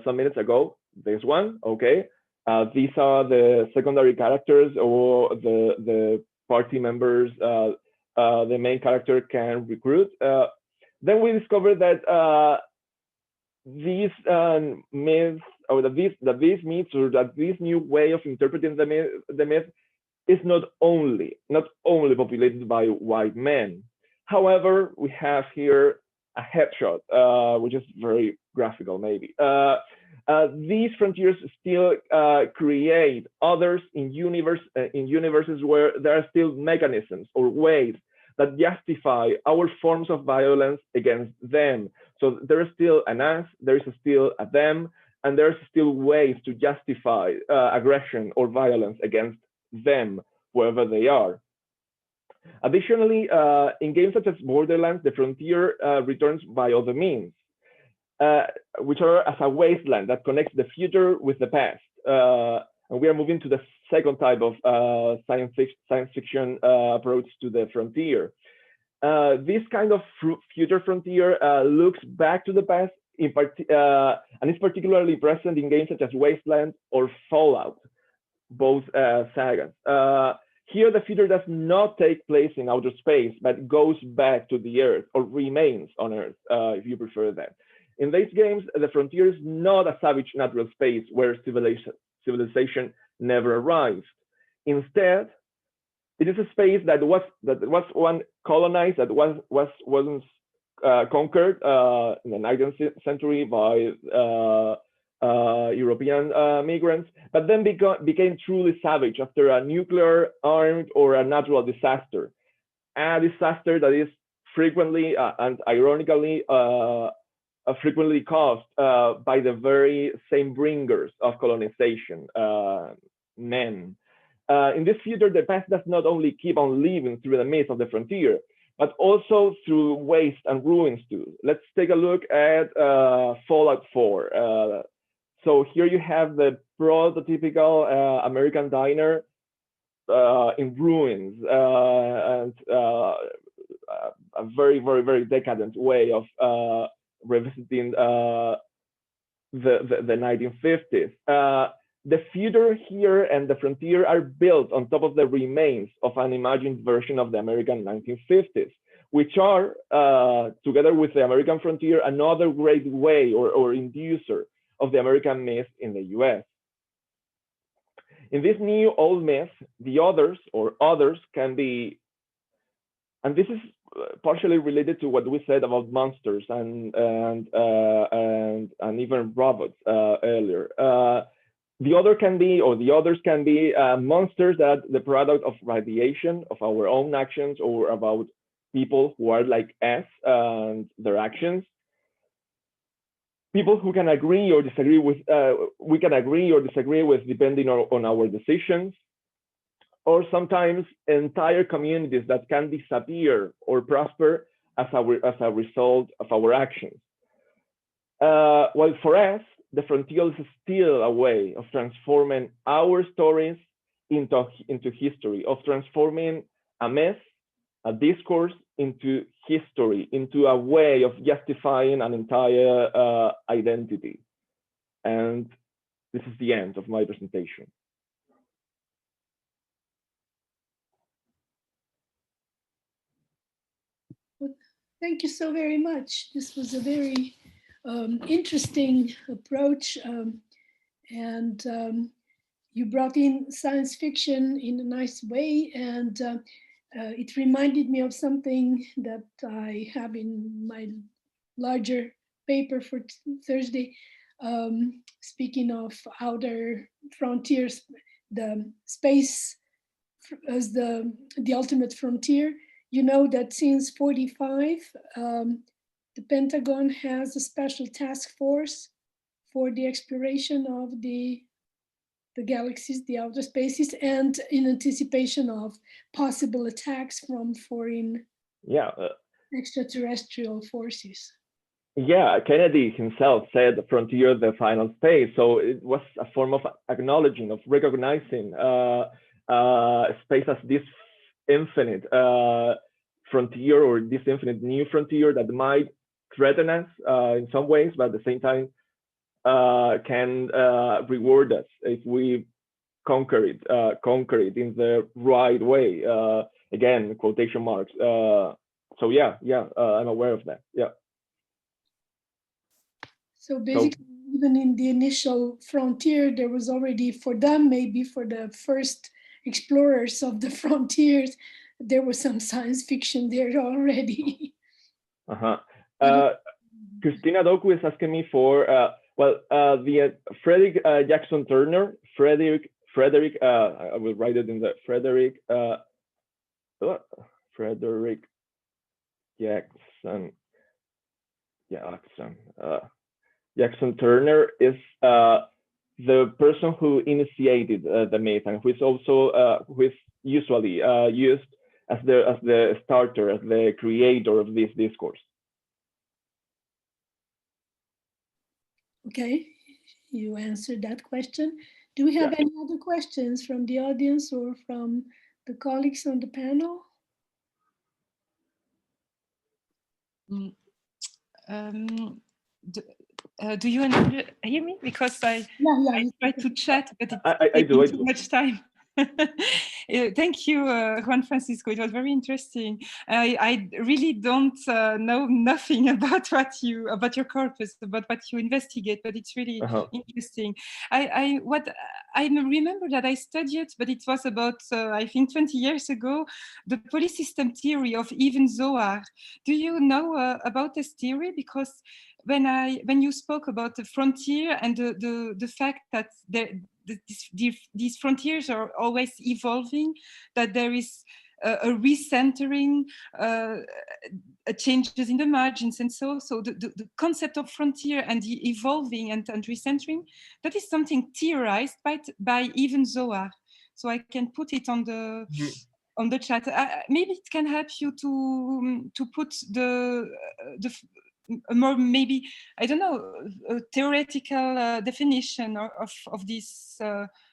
S4: some minutes ago, this one, okay. These are the secondary characters or the party members the main character can recruit. Then we discovered that these myths, or that these myths, or that this new way of interpreting the myth is not only populated by white men. However, we have here a headshot, which is very graphical, maybe. These frontiers still create others in universes where there are still mechanisms or ways that justify our forms of violence against them. So there is still an us, there is still a them, and there's still ways to justify aggression or violence against them, wherever they are. Additionally, in games such as Borderlands, the frontier returns by other means, which are as a wasteland that connects the future with the past. And we are moving to the second type of science fiction approach to the frontier. This kind of future frontier looks back to the past, and is particularly present in games such as Wasteland or Fallout, both sagas. Here, the future does not take place in outer space, but goes back to the Earth, or remains on Earth, if you prefer that. In these games, the frontier is not a savage natural space where civilization never arrived. Instead, it is a space that was once colonized, that wasn't conquered in the 19th century by European migrants, but then became truly savage after a nuclear armed or a natural disaster. A disaster that is frequently and ironically frequently caused by the very same bringers of colonization, men. In this future, the past does not only keep on living through the myth of the frontier, but also through waste and ruins too. Let's take a look at Fallout 4. So here you have the prototypical American diner in ruins, and a very, very, very decadent way of revisiting the 1950s. The future here and the frontier are built on top of the remains of an imagined version of the American 1950s, which are, together with the American frontier, another great way or inducer of the American myth in the US. In this new old myth, the others can be, and this is partially related to what we said about monsters and even robots earlier. The others can be monsters that the product of radiation of our own actions, or about people who are like us and their actions. People who can agree or disagree with, we can agree or disagree with depending on our decisions, or sometimes entire communities that can disappear or prosper as a result of our actions. While for us, the frontier is still a way of transforming our stories into history, of transforming a myth, a discourse, into history, into a way of justifying an entire identity. And this is the end of my presentation.
S2: Well, thank you so very much. This was a very interesting approach, and you brought in science fiction in a nice way, and it reminded me of something that I have in my larger paper for Thursday. Speaking of outer frontiers, the space as the ultimate frontier. You know that since 45, the Pentagon has a special task force for the exploration of the galaxies, the outer spaces, and in anticipation of possible attacks from foreign extraterrestrial forces.
S4: Yeah, Kennedy himself said the frontier, the final space. So it was a form of acknowledging, of recognizing space as this infinite frontier, or this infinite new frontier that might threaten us in some ways, but at the same time can reward us if we conquer it in the right way. Again, quotation marks. So yeah, I'm aware of that. Yeah.
S2: So basically, even in the initial frontier, there was already, for them, maybe for the first explorers of the frontiers, there was some science fiction there already.
S4: Christina Doku is asking me for, the Frederick Jackson Turner, Frederick, I will write it in the Frederick Jackson Turner is the person who initiated the myth, and who is also who is usually used as the starter, as the creator of this discourse.
S2: Okay, you answered that question. Do we have any other questions from the audience or from the colleagues on the panel?
S5: Do you hear me? Because I try to chat, but it's taking too much time. Thank you, Juan Francisco. It was very interesting. I really don't know nothing about about your corpus, about what you investigate, but it's really interesting. I remember that I studied, but it was about I think 20 years ago, the polysystem theory of Ibn Zohar. Do you know about this theory? Because when you spoke about the frontier and the fact that these frontiers are always evolving, that there is a recentering, changes in the margins, and so the concept of frontier and the evolving and recentering, that is something theorized by Ibn Zohar. So I can put it on the chat. Maybe it can help you to put the more, maybe, I don't know, a theoretical definition of these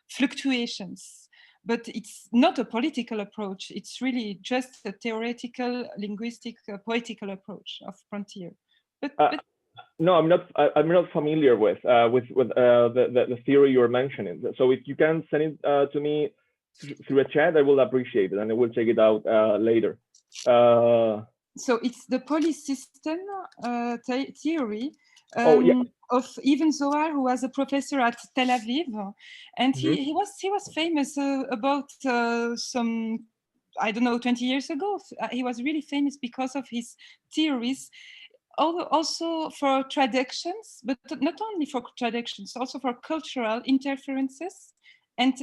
S5: fluctuations. But it's not a political approach. It's really just a theoretical, linguistic, poetical approach of frontier. But
S4: no, I'm not familiar with the theory you're mentioning. So if you can send it to me through a chat, I will appreciate it, and I will check it out later.
S5: So it's the polysystem theory of Ibn Zohar, who was a professor at Tel Aviv, and he was famous about some, I don't know, 20 years ago. He was really famous because of his theories, also for traductions, but not only for traductions, also for cultural interferences. And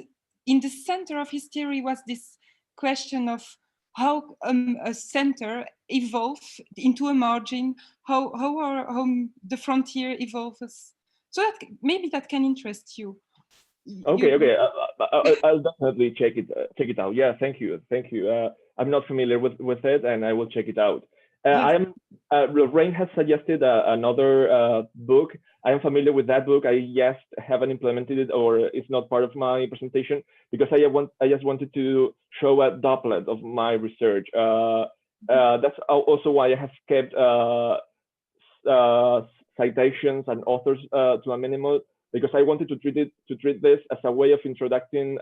S5: in the center of his theory was this question of how a center evolves into a margin, how the frontier evolves. So that maybe that can interest you.
S4: Okay. I'll definitely check it out. Yeah, thank you. I'm not familiar with it, and I will check it out. Lorraine has suggested another book. I am familiar with that book. I just haven't implemented it, or it's not part of my presentation, because I just wanted to show a doublet of my research. That's also why I have kept citations and authors to a minimum, because I wanted to treat this as a way of introducing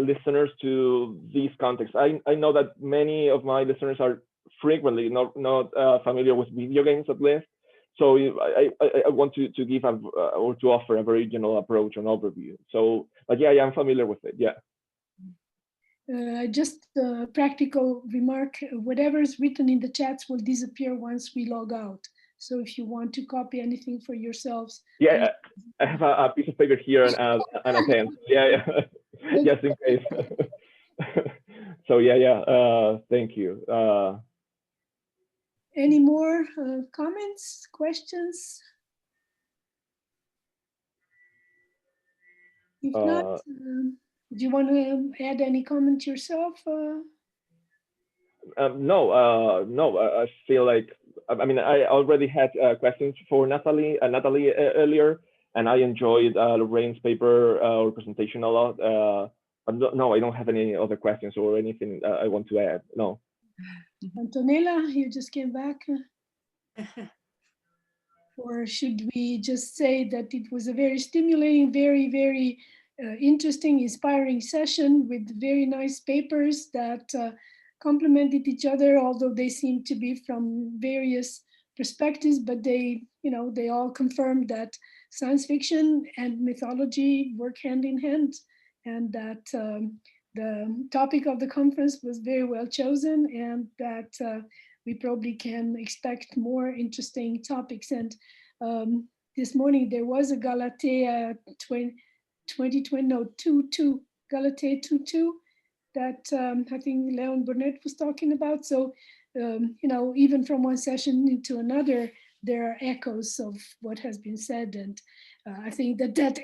S4: listeners to these contexts. I know that many of my listeners are frequently not familiar with video games, at least, So I want to give or to offer a very general approach and overview. So, but yeah, I'm familiar with it. Yeah.
S2: Just a practical remark, whatever's written in the chats will disappear once we log out. So if you want to copy anything for yourselves.
S4: Yeah, I have a piece of paper here and a pen. Yeah. Just in case. So yeah. Thank you.
S2: Any more comments, questions? If not, do you want to add any comment yourself?
S4: No. I feel like, I mean, I already had questions for Natalie earlier, and I enjoyed Lorraine's paper or presentation a lot. No, I don't have any other questions or anything I want to add. No.
S2: Antonella, you just came back. Or should we just say that it was a very stimulating, very, very interesting, inspiring session with very nice papers that complemented each other, although they seem to be from various perspectives, but they all confirmed that science fiction and mythology work hand in hand, and that the topic of the conference was very well chosen, and that we probably can expect more interesting topics. And this morning there was a Galatea 22 Galatea 2.2 that I think Leon Burnett was talking about. So, even from one session into another, there are echoes of what has been said. And I think that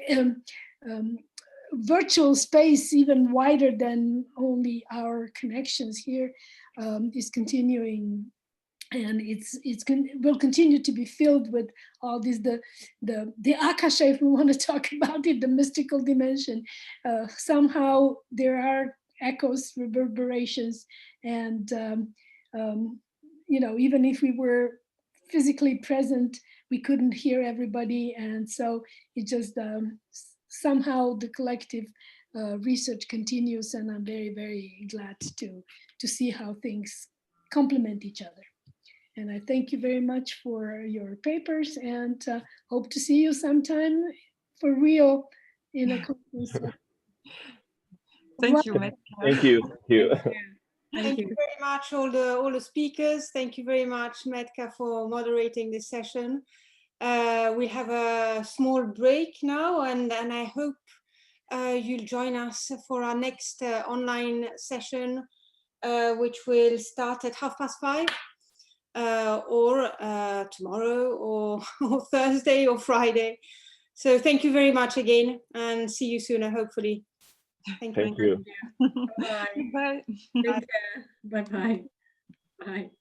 S2: virtual space, even wider than only our connections here, is continuing, and will continue to be filled with all these the akasha, if we want to talk about it, the mystical dimension. Somehow there are echoes, reverberations, and even if we were physically present, we couldn't hear everybody, and so it just somehow the collective research continues, and I'm very, very glad to see how things complement each other. And I thank you very much for your papers, and hope to see you sometime for real in a conference.
S5: Thank you, Metka.
S4: Thank you.
S1: Thank you very much, all the speakers. Thank you very much, Metka, for moderating this session. We have a small break now, and I hope you'll join us for our next online session, which will start at 5:30. Or tomorrow, or Thursday, or Friday. So thank you very much again, and see you sooner, hopefully. Thank you.
S4: Thank you.
S3: Bye.
S5: Bye.
S3: Take care. Bye-bye. Bye.